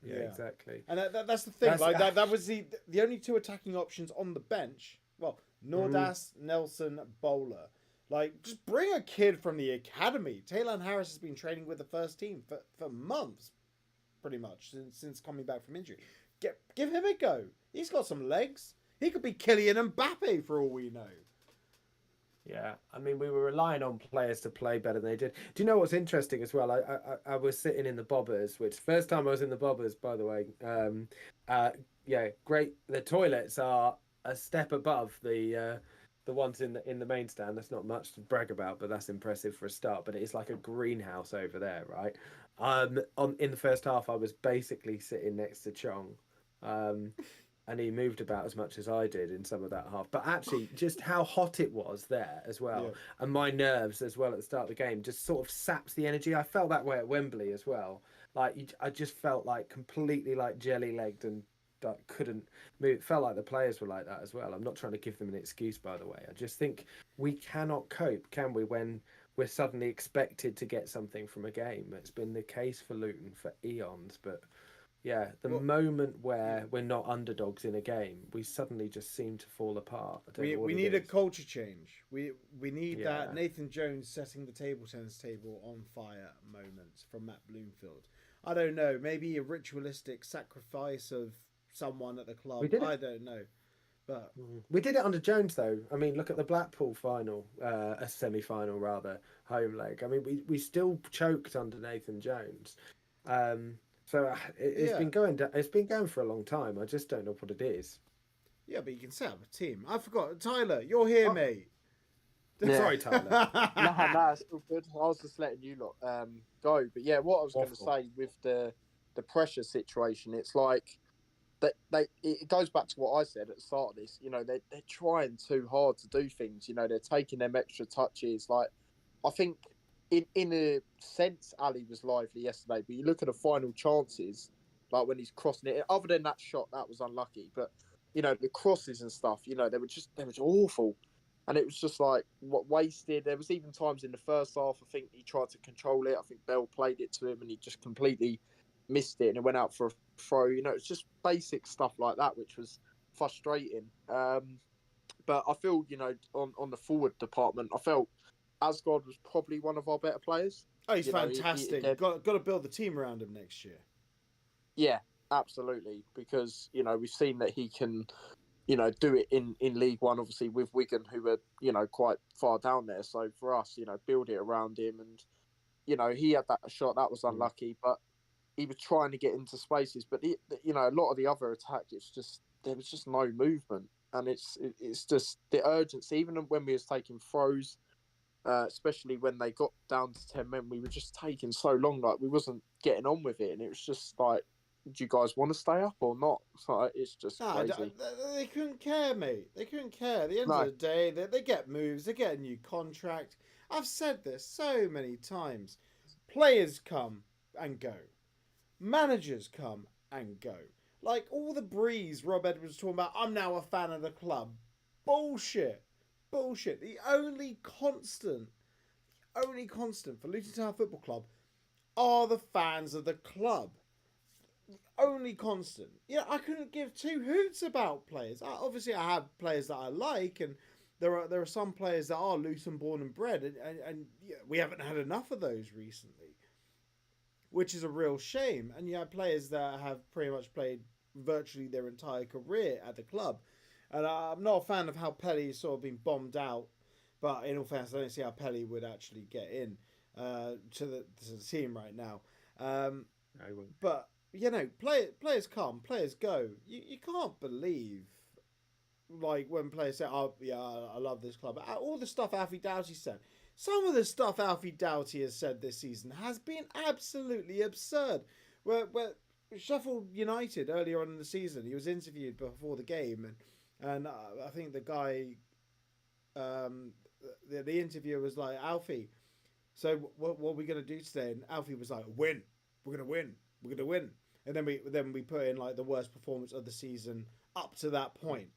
exactly. And that's the thing. That was the only 2 attacking options on the bench. Well, Nordas, Nelson, Bowler. Like, just bring a kid from the academy. Taylor Harris has been training with the first team for months, pretty much, since coming back from injury. Give him a go. He's got some legs. He could be Kylian Mbappe for all we know. Yeah, I mean, we were relying on players to play better than they did. Do you know what's interesting as well? I was sitting in the Bobbers, which first time I was in the Bobbers, by the way. Great. The toilets are a step above the ones in the main stand. That's not much to brag about, but that's impressive for a start. But it is like a greenhouse over there, right? In the first half, I was basically sitting next to Chong. And he moved about as much as I did in some of that half. But actually, just how hot it was there as well, and my nerves as well at the start of the game just sort of saps the energy. I felt that way at Wembley as well. Like, I just felt like completely like jelly-legged and couldn't move. It felt like the players were like that as well. I'm not trying to give them an excuse, by the way. I just think we cannot cope, can we, when we're suddenly expected to get something from a game? It's been the case for Luton for eons, but... Yeah, moment where we're not underdogs in a game, we suddenly just seem to fall apart. We need a culture change. We need that Nathan Jones setting the table tennis table on fire moment from Matt Bloomfield. I don't know, maybe a ritualistic sacrifice of someone at the club. I don't know. But we did it under Jones, though. I mean, look at the Blackpool final, a semi-final rather, home leg. I mean, we still choked under Nathan Jones. So it's been going. It's been going for a long time. I just don't know what it is. Yeah, but you can set up a team. I forgot, Tyler. You're here, mate. Yeah. Sorry, Tyler. No, it's all good. I was just letting you lot go. But yeah, what I was going to say with the pressure situation, it's like it goes back to what I said at the start of this. You know, they're trying too hard to do things. You know, they're taking them extra touches. Like, I think. In a sense, Ali was lively yesterday, but you look at the final chances, like when he's crossing it. Other than that shot, that was unlucky. But you know, the crosses and stuff, you know, they were awful, and it was just like wasted. There was even times in the first half, I think he tried to control it. I think Bell played it to him, and he just completely missed it, and it went out for a throw. You know, it's just basic stuff like that, which was frustrating. But I feel, you know, on the forward department, I felt Asgard was probably one of our better players. Oh, he's fantastic. Got to build the team around him next year. Yeah, absolutely. Because, you know, we've seen that he can, you know, do it in League One, obviously, with Wigan, who were, you know, quite far down there. So for us, you know, build it around him. And, you know, he had that shot. That was unlucky. But he was trying to get into spaces. But, you know, a lot of the other attack, there was just no movement. And it's just the urgency. Even when we was taking throws, especially when they got down to 10 men, we were just taking so long, like we wasn't getting on with it, and it was just like do you guys want to stay up or not? So it's just No, crazy. they couldn't care, mate. They couldn't care. At the end No. of the day, they get moves, they get a new contract. I've said this so many times. Players come and go. Managers come and go. Like all the breeze Rob Edwards talking about, I'm now a fan of the club. Bullshit. Bullshit. The only constant for Luton Town Football Club are the fans of the club. Only constant. Yeah, I couldn't give two hoots about players. Obviously, I have players that I like, and there are some players that are Luton born and bred, and yeah, we haven't had enough of those recently, which is a real shame. And you have players that have pretty much played virtually their entire career at the club, and I'm not a fan of how Pelly's sort of been bombed out. But in all fairness, I don't see how Pelly would actually get in to the team right now. I won't. But you know, players come, players go. You can't believe, like, when players say, "Oh yeah, I love this club." All the stuff Alfie Doughty said. Some of the stuff Alfie Doughty has said this season has been absolutely absurd. Where Sheffield United earlier on in the season, he was interviewed before the game, and I think the guy, the interviewer was like, "Alfie, so what are we gonna do today?" And Alfie was like, "Win. We're gonna win. We're gonna win." And then we put in like the worst performance of the season up to that point.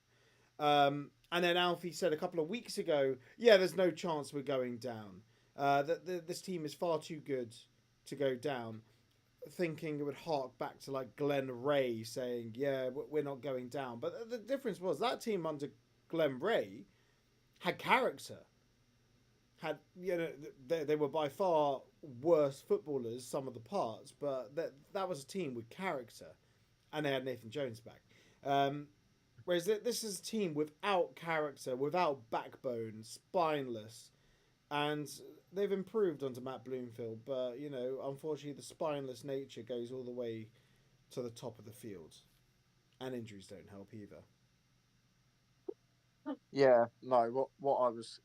And then Alfie said a couple of weeks ago, "Yeah, there's no chance we're going down. This team is far too good to go down." Thinking it would hark back to like Glenn Ray saying, "Yeah, we're not going down." But the difference was that team under Glenn Ray had character. Had, you know, they were by far worse footballers, some of the parts, but that was a team with character, and they had Nathan Jones back. Whereas this is a team without character, without backbone, spineless, and they've improved under Matt Bloomfield, but you know, unfortunately, the spineless nature goes all the way to the top of the field, and injuries don't help either. Yeah, no. What I was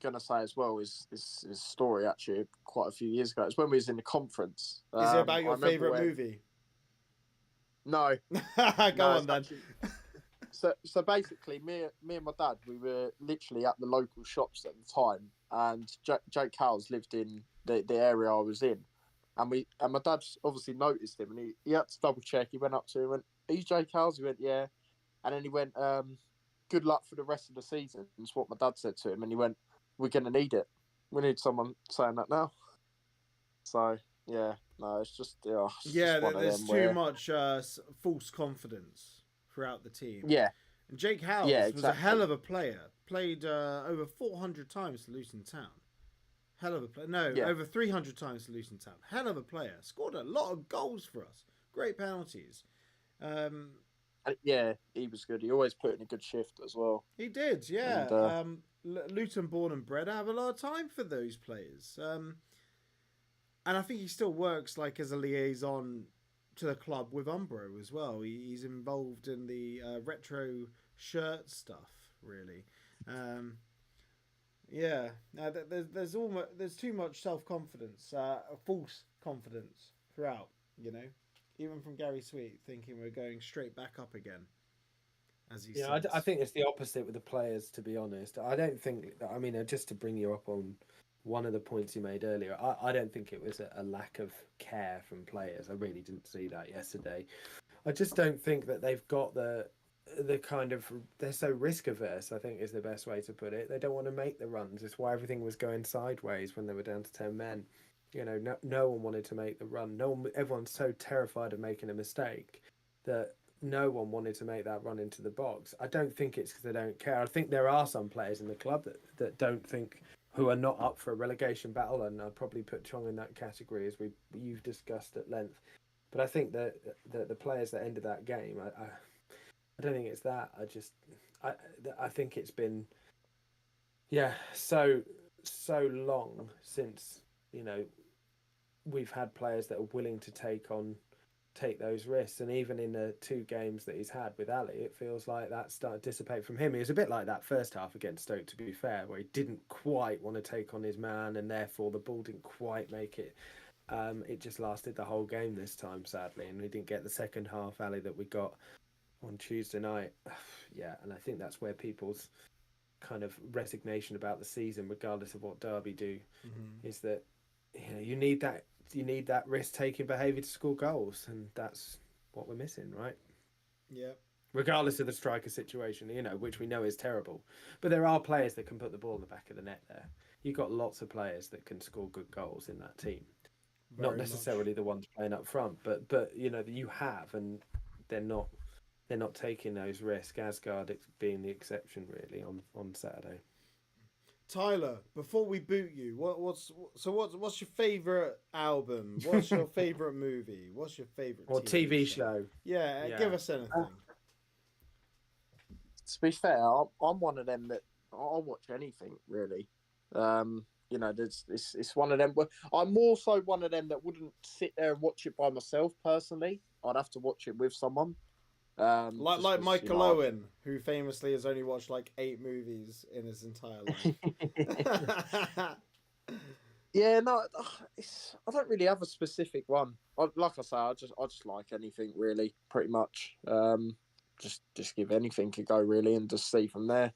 gonna say as well is a story actually quite a few years ago. It's when we was in the conference. Is it about I your remember favourite when- movie? No. Go No, on it's then. actually- So basically, me and my dad, we were literally at the local shops at the time, and Jake Cowles lived in the area I was in, and my dad obviously noticed him, and he had to double check. He went up to him and went, "Are you Jake Cowles?" He went, "Yeah," and then he went, "Good luck for the rest of the season." That's what my dad said to him, and he went, "We're gonna need it. We need someone saying that now." So yeah, no, it's just Yeah, just one of there's them too where- much false confidence throughout the team. Yeah, And Jake Howells Yeah, was a exactly. hell of a player. Played over 400 times for Luton Town. Hell of a player. No, Yeah. over 300 times for Luton Town. Hell of a player. Scored a lot of goals for us. Great penalties. yeah, he was good. He always put in a good shift as well. He did, yeah. And, Luton born and bred. I have a lot of time for those players. And I think he still works like as a liaison to the club with Umbro as well. He's involved in the retro shirt stuff, really. Yeah, there's too much self-confidence, false confidence throughout, you know, even from Gary Sweet, thinking we're going straight back up again. As he says. I think it's the opposite with the players, to be honest. I don't think, I mean, just to bring you up on one of the points you made earlier, I don't think it was a lack of care from players. I really didn't see that yesterday. I just don't think that they've got the kind of, they're so risk averse, I think is the best way to put it. They don't want to make the runs. It's why everything was going sideways when they were down to 10 men. You know, no one wanted to make the run. Everyone's so terrified of making a mistake that no one wanted to make that run into the box. I don't think it's because they don't care. I think there are some players in the club that don't think, who are not up for a relegation battle, and I'd probably put Chong in that category, as you've discussed at length. But I think that the players that ended that game, I don't think it's that. I think it's been, so long since, you know, we've had players that are willing to take those risks, and even in the 2 games that he's had with Ali, it feels like that started to dissipate from him. He was a bit like that first half against Stoke, to be fair, where he didn't quite want to take on his man, and therefore the ball didn't quite make it It just lasted the whole game this time, sadly, and we didn't get the second half alley that we got on Tuesday night. Yeah, and I think that's where people's kind of resignation about the season, regardless of what Derby do, is that you need that risk-taking behaviour to score goals, and that's what we're missing, right? Yeah. Regardless of the striker situation, which we know is terrible, but there are players that can put the ball in the back of the net. There, you've got lots of players that can score good goals in that team. Not necessarily the ones playing up front, but you have, and they're not taking those risks. Asgard being the exception, really, on Saturday. Tyler, before we boot you, what's your favourite album? What's your favourite movie? What's your favourite TV show? Yeah, give us anything. To be fair, I'm one of them that I'll watch anything really. It's one of them. I'm more so one of them that wouldn't sit there and watch it by myself personally. I'd have to watch it with someone. Like Michael Owen, who famously has only watched like 8 movies in his entire life. Yeah, no, I don't really have a specific one. Like I say, I just like anything really, pretty much. Just give anything a go really, and just see from there.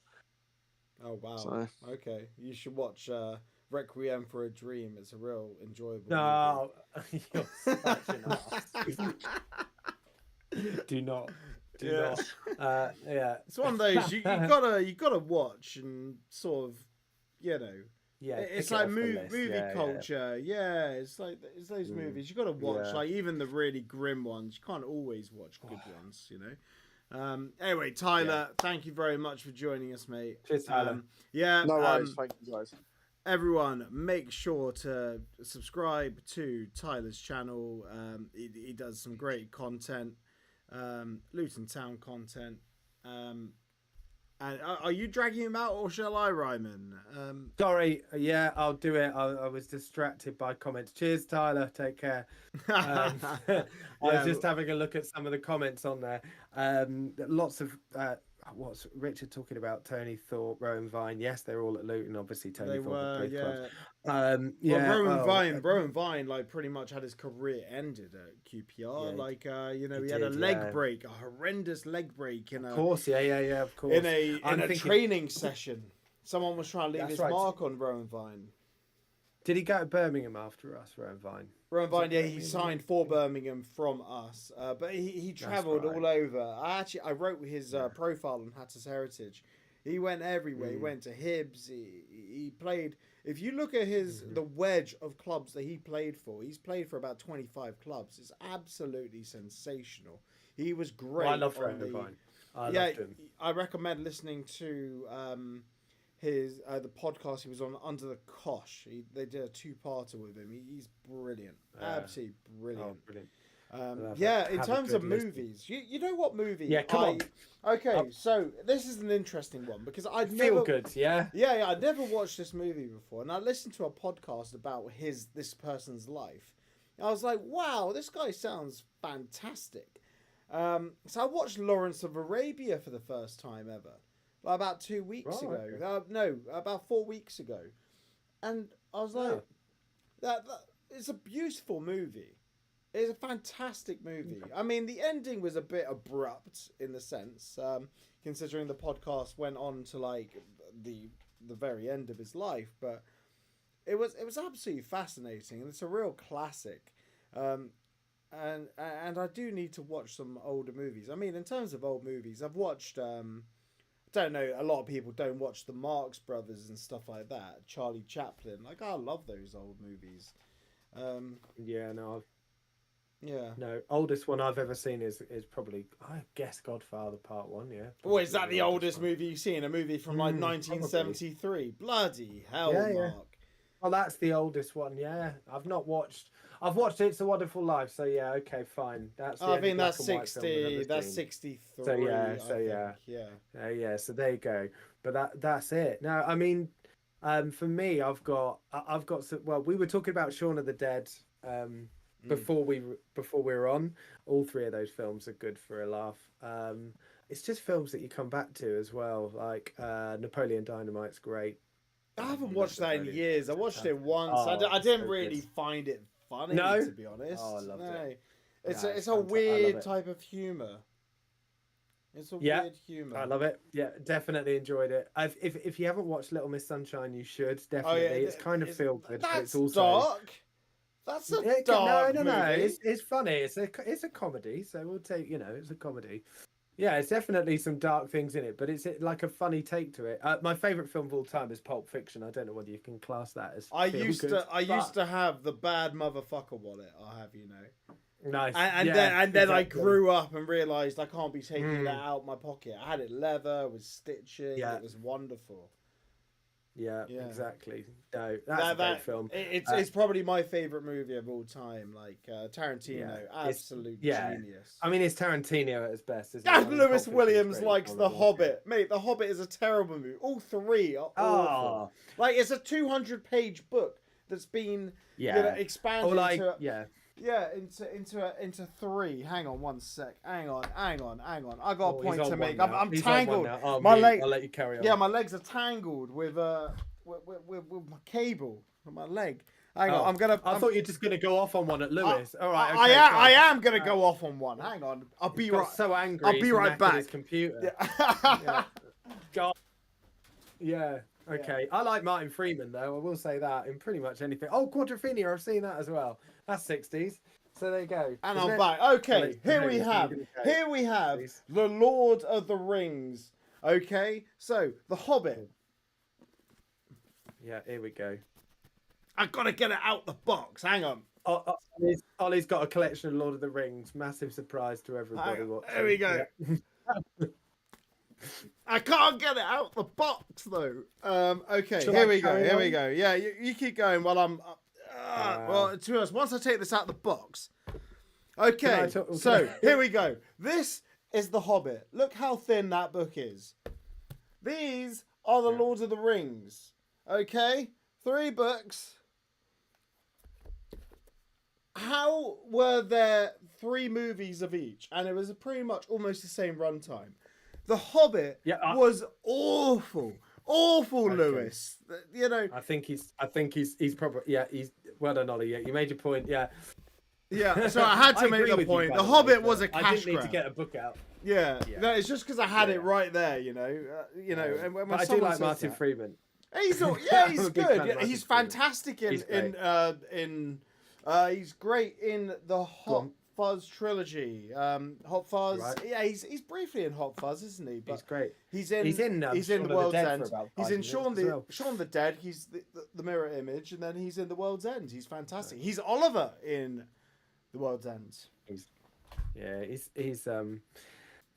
Oh wow! So. Okay, you should watch Requiem for a Dream. It's a real enjoyable. No, you're such an ass. Do not. Yeah. It's one of those you gotta watch and sort of, Yeah, it's like movie culture. Yeah, it's those movies you got to watch. Yeah. Like even the really grim ones, you can't always watch good ones. Anyway, Tyler, thank you very much for joining us, mate. Cheers, Tyler. No worries, thank you guys. Everyone, make sure to subscribe to Tyler's channel. He does some great content, Luton Town content. And are you dragging him out, or shall I, Ryman? Sorry, yeah, I'll do it. I was distracted by comments. Cheers, Tyler. Take care. I was just having a look at some of the comments on there. Lots of what's Richard talking about? Tony Thorpe, Rowan Vine. Yes, they're all at Luton. Obviously, Tony Thorpe at both clubs. Well, Rowan Vine, like pretty much had his career ended at QPR. He had a leg break, a horrendous leg break in of course, of course. In a training session. Someone was trying to leave his mark on Rowan Vine. Did he go to Birmingham after us, Rowan Vine? Rowan Vine, he signed for Birmingham from us, but he travelled all over. I wrote his profile on Hatters Heritage. He went everywhere. He went to Hibs. He played. If you look at the wedge of clubs that he played for, he's played for about 25 clubs. It's absolutely sensational. He was great. Well, I love Rowan Vine. I loved him. I recommend listening to his the podcast he was on, Under the Cosh. They did a 2-parter with him. He's brilliant, absolutely brilliant. Oh, brilliant. In terms of movies, you know what movie? Yeah, come on. Okay, so this is an interesting one because I'd feel good, yeah. I'd never watched this movie before, and I listened to a podcast about this person's life. And I was like, wow, this guy sounds fantastic. So I watched Lawrence of Arabia for the first time ever. About 2 weeks ago. Okay. About 4 weeks ago. And I was like, that it's a beautiful movie. It's a fantastic movie. I mean, the ending was a bit abrupt in the sense, considering the podcast went on to like the very end of his life, but it was absolutely fascinating, and it's a real classic. And I do need to watch some older movies. I mean, in terms of old movies, I've watched I don't know, a lot of people don't watch the Marx Brothers and stuff like that. Charlie Chaplin, like I love those old movies. No, oldest one I've ever seen is probably, I guess, Godfather Part 1. Yeah. Oh, is that the oldest movie you've seen? A movie from like 1973? Probably. Bloody hell, Mark. Yeah. Well, that's the oldest one. Yeah, I've watched It's a Wonderful Life. So yeah, okay, fine. I think that's 60. That's 63. So yeah. So there you go. But that's it. Now, I mean, for me, I've got some. Well, we were talking about Shaun of the Dead. Before we were on, all 3 of those films are good for a laugh. It's just films that you come back to as well. Like Napoleon Dynamite's great. I haven't watched that in years. I watched it once. I didn't really find it funny, No? to be honest. Oh, I loved it. It's No, a, it's it's a fanta- I love weird it. type of humor. It's a Yeah, weird humor. I love it. Yeah, definitely enjoyed it. If you haven't watched Little Miss Sunshine, you should Oh definitely. yeah, It's kind of feel good, but That's it's also dark. That's a dark no. movie. It's funny. It's a comedy, so we'll take it's a comedy. Yeah, it's definitely some dark things in it, but it's like a funny take to it. My favorite film of all time is Pulp Fiction. I don't know whether you can class that as. I feel used good, to but- have the bad motherfucker wallet. I have, you know. Nice. And Yeah, then I exactly. grew up and realised I can't be taking Mm. that out my pocket. I had it leather with stitching. Yeah. It was wonderful. Yeah, Yeah. exactly. No, that's a great film. It's probably my favourite movie of all time. Like Tarantino, Yeah, absolute yeah. genius. I mean, it's Tarantino at his best, isn't it? And I mean, Lewis Pulp Fiction's Williams great, likes one The of them. Hobbit. Mate, The Hobbit is a terrible movie. All three are awful. Oh, Like, it's a 200-page book that's been yeah. expanded Or like, into yeah. into three. Hang on one sec. Hang on. I got Oh, a he's point on to one make. now. I'm He's on one tangled. now. Oh, My mate, leg. I'll let you carry on. Yeah, my legs are tangled with my cable on my leg. Hang on. I thought you were just gonna go off on one at Lewis. All right. I okay, I fine. am gonna go off on one. Hang on. I'll be He's got right. so angry. I'll be he's right knackered his back. computer. Yeah. Yeah. God. Yeah. Okay. I like Martin Freeman though. I will say that in pretty much anything. Oh, Quadrophenia. I've seen that as well. That's 60s. So there you go. And Isn't I'm it? back. Okay, Let's here go. we have Please. The Lord of the Rings. Okay, so The Hobbit. Yeah. Here we go. I gotta get it out the box. Hang on. Ollie's got a collection of Lord of the Rings. Massive surprise to everybody. There we go. Yeah. I can't get it out the box though. Okay, Shall here I we go. carry Here on? we go. Yeah, you keep going while I'm. Well, to be honest, once I take this out the box. Okay, so here we go. This is The Hobbit. Look how thin that book is. These are the Lord of the Rings. Okay, 3 books. How were there 3 movies of each? And it was pretty much almost the same runtime. The Hobbit was awful. Awful, Okay. Lewis. You know. I think he's probably he's well done, Ollie. Yeah, you made your point. Yeah. Yeah, so I had to I make agree the with you, point. by The way, Hobbit but was a I cash didn't need grab. to get a book out. Yeah. Yeah. No, it's just because I had it Yeah. right there. You know. And when But I do someone like says Martin that- Freeman. He's I'm he's a big good. fan of Yeah, Martin he's Freeman. fantastic He's great. he's great in the Hot Fuzz trilogy. Hot Fuzz. Right. Yeah, he's briefly in Hot Fuzz, isn't he? But He's great. He's in Shaun of the World's Dead End. for about He's 5 in minutes Shaun as well. the Dead. He's the mirror image, and then he's in the World's End. He's fantastic. He's Oliver in the World's End.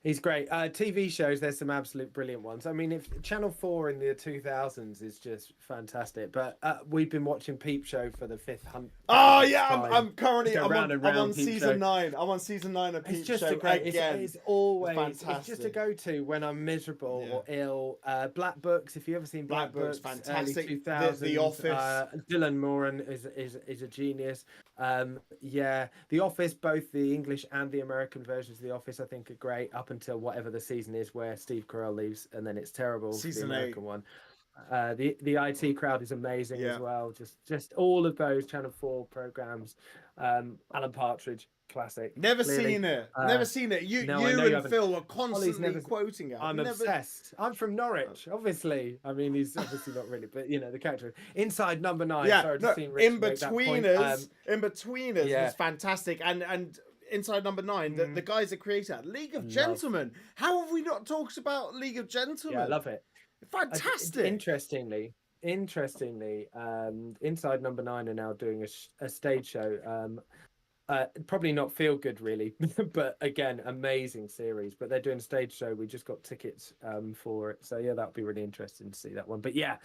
He's great. TV shows, there's some absolute brilliant ones. I mean, if Channel 4 in the 2000s is just fantastic, but we've been watching Peep Show for the 5th hunt. Oh yeah, I'm currently Just go round and I'm round on Peep season Show. 9. I'm on season 9 of Peep It's just Show a great. again. It's always it's just a fantastic. go-to when I'm miserable Yeah. or ill. Black Books, if you ever seen Black Black Books, Books, fantastic. Early 2000s. The Office. Dylan Moran is a genius. The Office, both the English and the American versions of The Office, I think are great up until whatever the season is where Steve Carell leaves, and then it's terrible. Season the American 8. one. The IT Crowd is amazing Yeah. as well. Just all of those Channel 4 programs. Alan Partridge, classic. Never clearly. seen it. Never seen it. You no, I know you and haven't. Phil were constantly never- quoting it. I'm Never- obsessed. I'm from Norwich, obviously. I mean, he's obviously not really, but the character. Inside Number 9. Yeah, Sorry, no, just seen Rich in make that point. betweeners, in betweeners yeah. was fantastic, and Inside Number 9, the guys that created that League of Gentlemen. How have we not talked about League of Gentlemen? Yeah, I love it. Fantastic. Interestingly, Inside Number 9 are now doing a stage show. Probably not feel good really, but again, amazing series. But they're doing a stage show. We just got tickets for it, so yeah, that'll be really interesting to see that one. But yeah,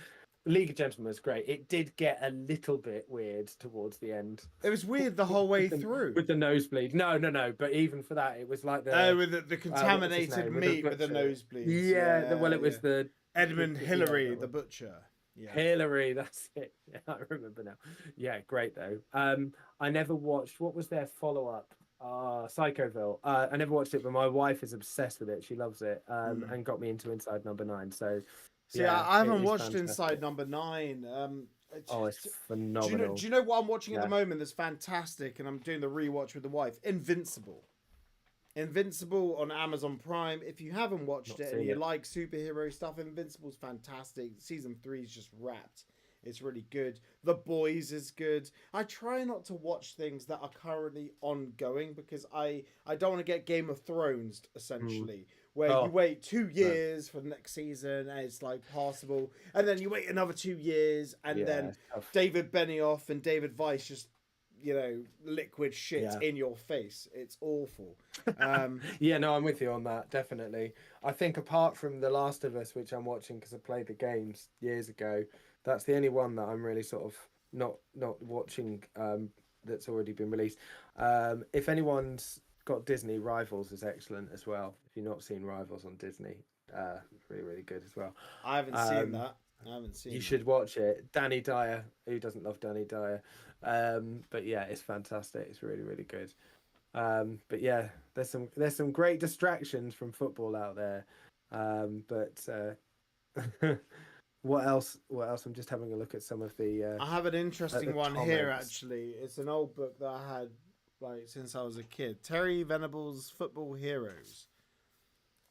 League of Gentlemen was great. It did get a little bit weird towards the end. It was weird the whole way through. With the nosebleed. No. But even for that, it was like With the contaminated meat with the nosebleeds. Yeah, it was the Edmund the- Hillary, yeah, the butcher. Yeah. Hillary, that's it. Yeah, I remember now. Yeah, great though. I never watched. What was their follow-up? Psychoville. I never watched it, but my wife is obsessed with it. She loves it, and got me into Inside Number 9. So, See, yeah, I haven't it is watched fantastic. Inside Number 9. Oh, it's Do phenomenal. you know what I'm watching at the Yeah. moment that's fantastic? And I'm doing the rewatch with the wife. Invincible. Invincible on Amazon Prime. If you haven't watched Not it and seen you it. like superhero stuff, Invincible's fantastic. Season 3 is just wrapped. It's really good. The Boys is good. I try not to watch things that are currently ongoing because I don't want to get Game of Thrones essentially, where you Oh, wait 2 years for the next season and it's like passable, and then you wait another 2 years and Yeah, then it's tough. David Benioff and David Weiss just liquid shit Yeah. in your face. It's awful. Yeah, no, I'm with you on that, definitely. I think apart from The Last of Us, which I'm watching because I played the games years ago, that's the only one that I'm really sort of not watching that's already been released. If anyone's got Disney, Rivals is excellent as well. If you've not seen Rivals on Disney, really, really good as well. I haven't seen that. I haven't seen You that. should watch it. Danny Dyer, who doesn't love Danny Dyer? But yeah, it's fantastic. It's really, really good. But yeah, there's some great distractions from football out there. But what else? I'm just having a look at some of the. I have an interesting the one here comments. actually. It's an old book that I had like since I was a kid. Terry Venable's Football Heroes.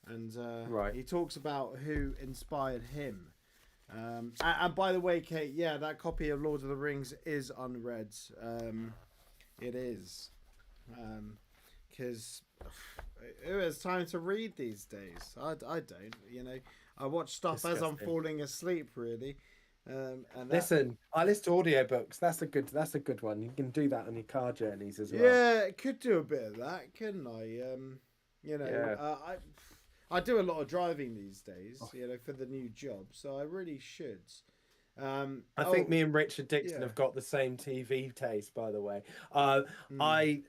And Right. he talks about who inspired him. And by the way, Kate, yeah, that copy of Lord of the Rings is unread. It is. Because who has time to read these days? I don't, I watch stuff as I'm Disgusting. falling asleep, really. And that, Listen, I listen to audiobooks. That's a good one. You can do that on your car journeys as well. yeah, could do a bit of that, couldn't I? Yeah. I do a lot of driving these days, Oh. for the new job, so I really should. I think me and Richard Dixon yeah. have got the same TV taste, by the way. Mm. I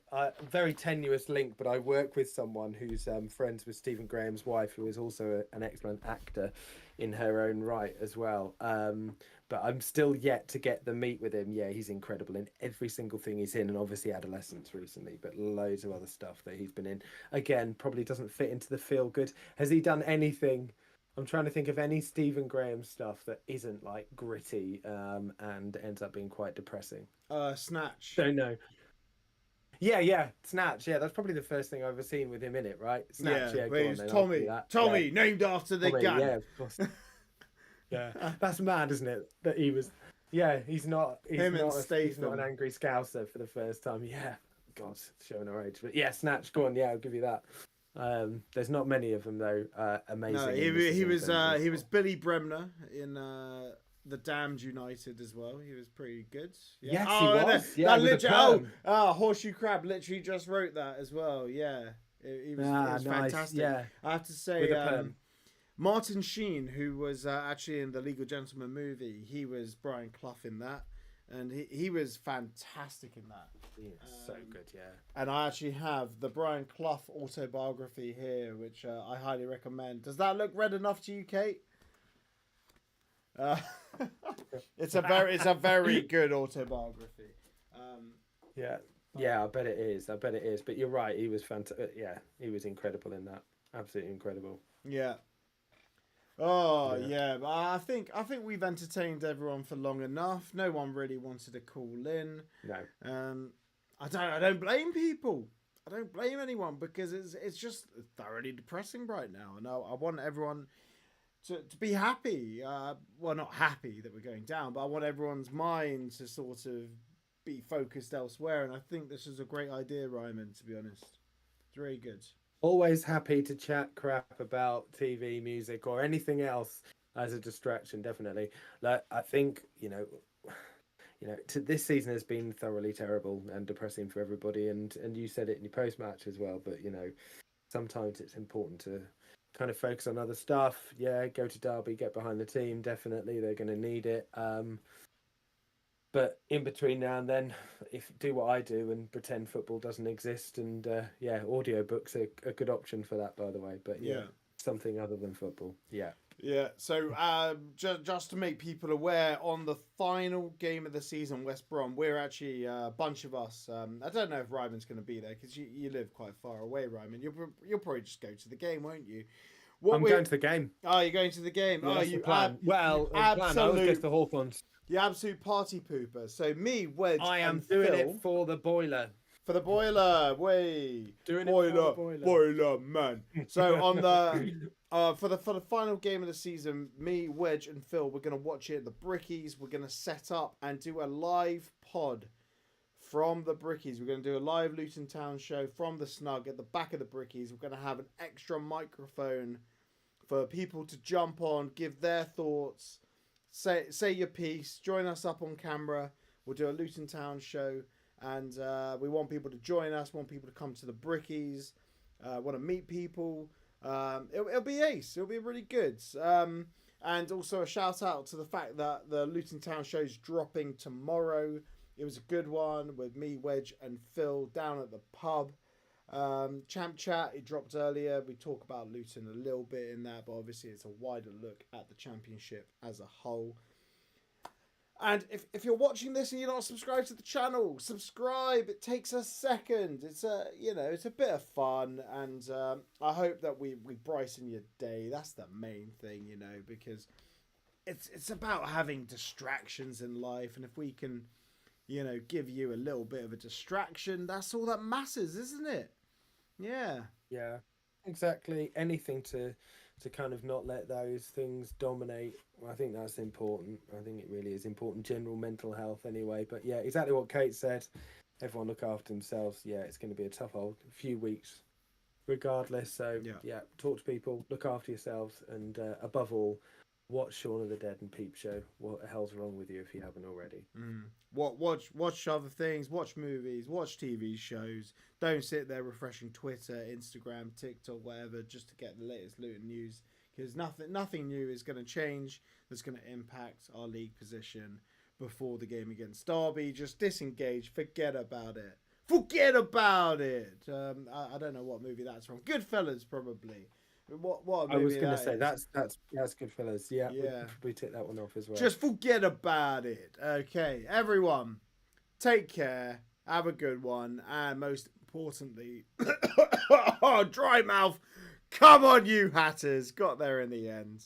very tenuous link, but I work with someone who's friends with Stephen Graham's wife, who is also an excellent actor in her own right as well. But I'm still yet to get the meet with him. Yeah, he's incredible in every single thing he's in, and obviously Adolescence recently, but loads of other stuff that he's been in. Again, probably doesn't fit into the feel good. Has he done anything? I'm trying to think of any Stephen Graham stuff that isn't like gritty and ends up being quite depressing. Snatch. Don't know. Yeah, Snatch. Yeah, that's probably the first thing I've ever seen with him in it, right? Snatch. Yeah, where go on he's then, I'll do Tommy. that. Tommy, Yeah. named after the Tommy, gun. yeah, of course. Yeah, that's mad, isn't it? That he was. Yeah, he's not. He's Him and not. He's not Statham. an angry Scouser for the first time. Yeah, God, showing our age. But yeah, Snatch. Go on. Yeah, I'll give you that. There's not many of them though. Amazing. No, and he this is was incredible. he was Billy Bremner in The Damned United as well. He was pretty good. Yeah. Yes, he was. That, Yeah, that with the perm. Horseshoe Crab literally just wrote that as well. Yeah, he was Nice. fantastic. Yeah, I have to with say, the perm. Martin Sheen, who was actually in the Legal Gentleman movie, he was Brian Clough in that, and he was fantastic in that. He is so good. Yeah. And I actually have the Brian Clough autobiography here, which I highly recommend. Does that look red enough to you, Kate? It's a very good autobiography. Yeah, I bet it is. But you're right. He was fantastic. Yeah, he was incredible in that. Absolutely incredible. Yeah. Oh Yeah. yeah, but I think we've entertained everyone for long enough. No one really wanted to call in. No. I don't blame people. I don't blame anyone because it's just thoroughly depressing right now, and I want everyone to be happy. Well, not happy that we're going down, but I want everyone's mind to sort of be focused elsewhere. And I think this is a great idea, Ryman. To be honest, it's really good. Always happy to chat crap about TV, music, or anything else as a distraction. Definitely. Like I think this season has been thoroughly terrible and depressing for everybody. And you said it in your post match as well. But sometimes it's important to kind of focus on other stuff. Yeah, go to Derby, get behind the team. Definitely, they're going to need it. But in between now and then, do what I do and pretend football doesn't exist. And audiobooks are a good option for that, by the way. But yeah, something other than football. Yeah. Yeah. So just to make people aware, on the final game of the season, West Brom, we're actually a bunch of us. I don't know if Ryman's going to be there because you live quite far away, Ryman. You'll probably just go to the game, won't you? I'm going to the game. Oh, you're going to the game. Yeah, Oh, that's the you plan. Well, the plan. I always go to the Hawthorns. You absolute party pooper. So me, Wedge, I am and doing Phil, it for the boiler. for the boiler. Way Doing boiler, it for the boiler. boiler man. So on the for the final game of the season, me, Wedge, and Phil, we're gonna watch it at the Brickies. We're gonna set up and do a live pod from the Brickies. We're gonna do a live Luton Town show from the Snug at the back of the Brickies. We're gonna have an extra microphone for people to jump on, give their thoughts, say your piece, join us up on camera. We'll do a Luton Town show, and we want people to join us, want people to come to the Brickies, want to meet people. It'll be ace. It'll be really good. And also a shout out to the fact that the Luton Town show's dropping tomorrow. It was a good one with me, Wedge, and Phil down at the pub. Champ Chat, it dropped earlier. We talk about Luton a little bit in that, but obviously it's a wider look at the championship as a whole. And if you're watching this and you're not subscribed to the channel, subscribe. It takes a second. It's a bit of fun, and I hope that we brighten your day. That's the main thing, because it's about having distractions in life, and if we can, give you a little bit of a distraction, that's all that matters, isn't it? Yeah. Yeah, exactly. Anything to kind of not let those things dominate. I think that's important. I think it really is important. General mental health anyway. But yeah, exactly what Kate said. Everyone look after themselves. Yeah, it's going to be a tough old few weeks regardless. So yeah, talk to people, look after yourselves, and above all, watch Shaun of the Dead and Peep Show. What the hell's wrong with you if you haven't already? Watch other things, watch movies, watch TV shows. Don't sit there refreshing Twitter, Instagram, TikTok, whatever, just to get the latest Luton news, because nothing new is going to change that's going to impact our league position before the game against Derby. Just disengage, forget about it. I don't know what movie that's from. Goodfellas, probably. What I was going to say that's Goodfellas. Yeah, yeah. We tick that one off as well. Just forget about it. Okay, everyone, take care. Have a good one, and most importantly, dry mouth. Come on, you Hatters, got there in the end.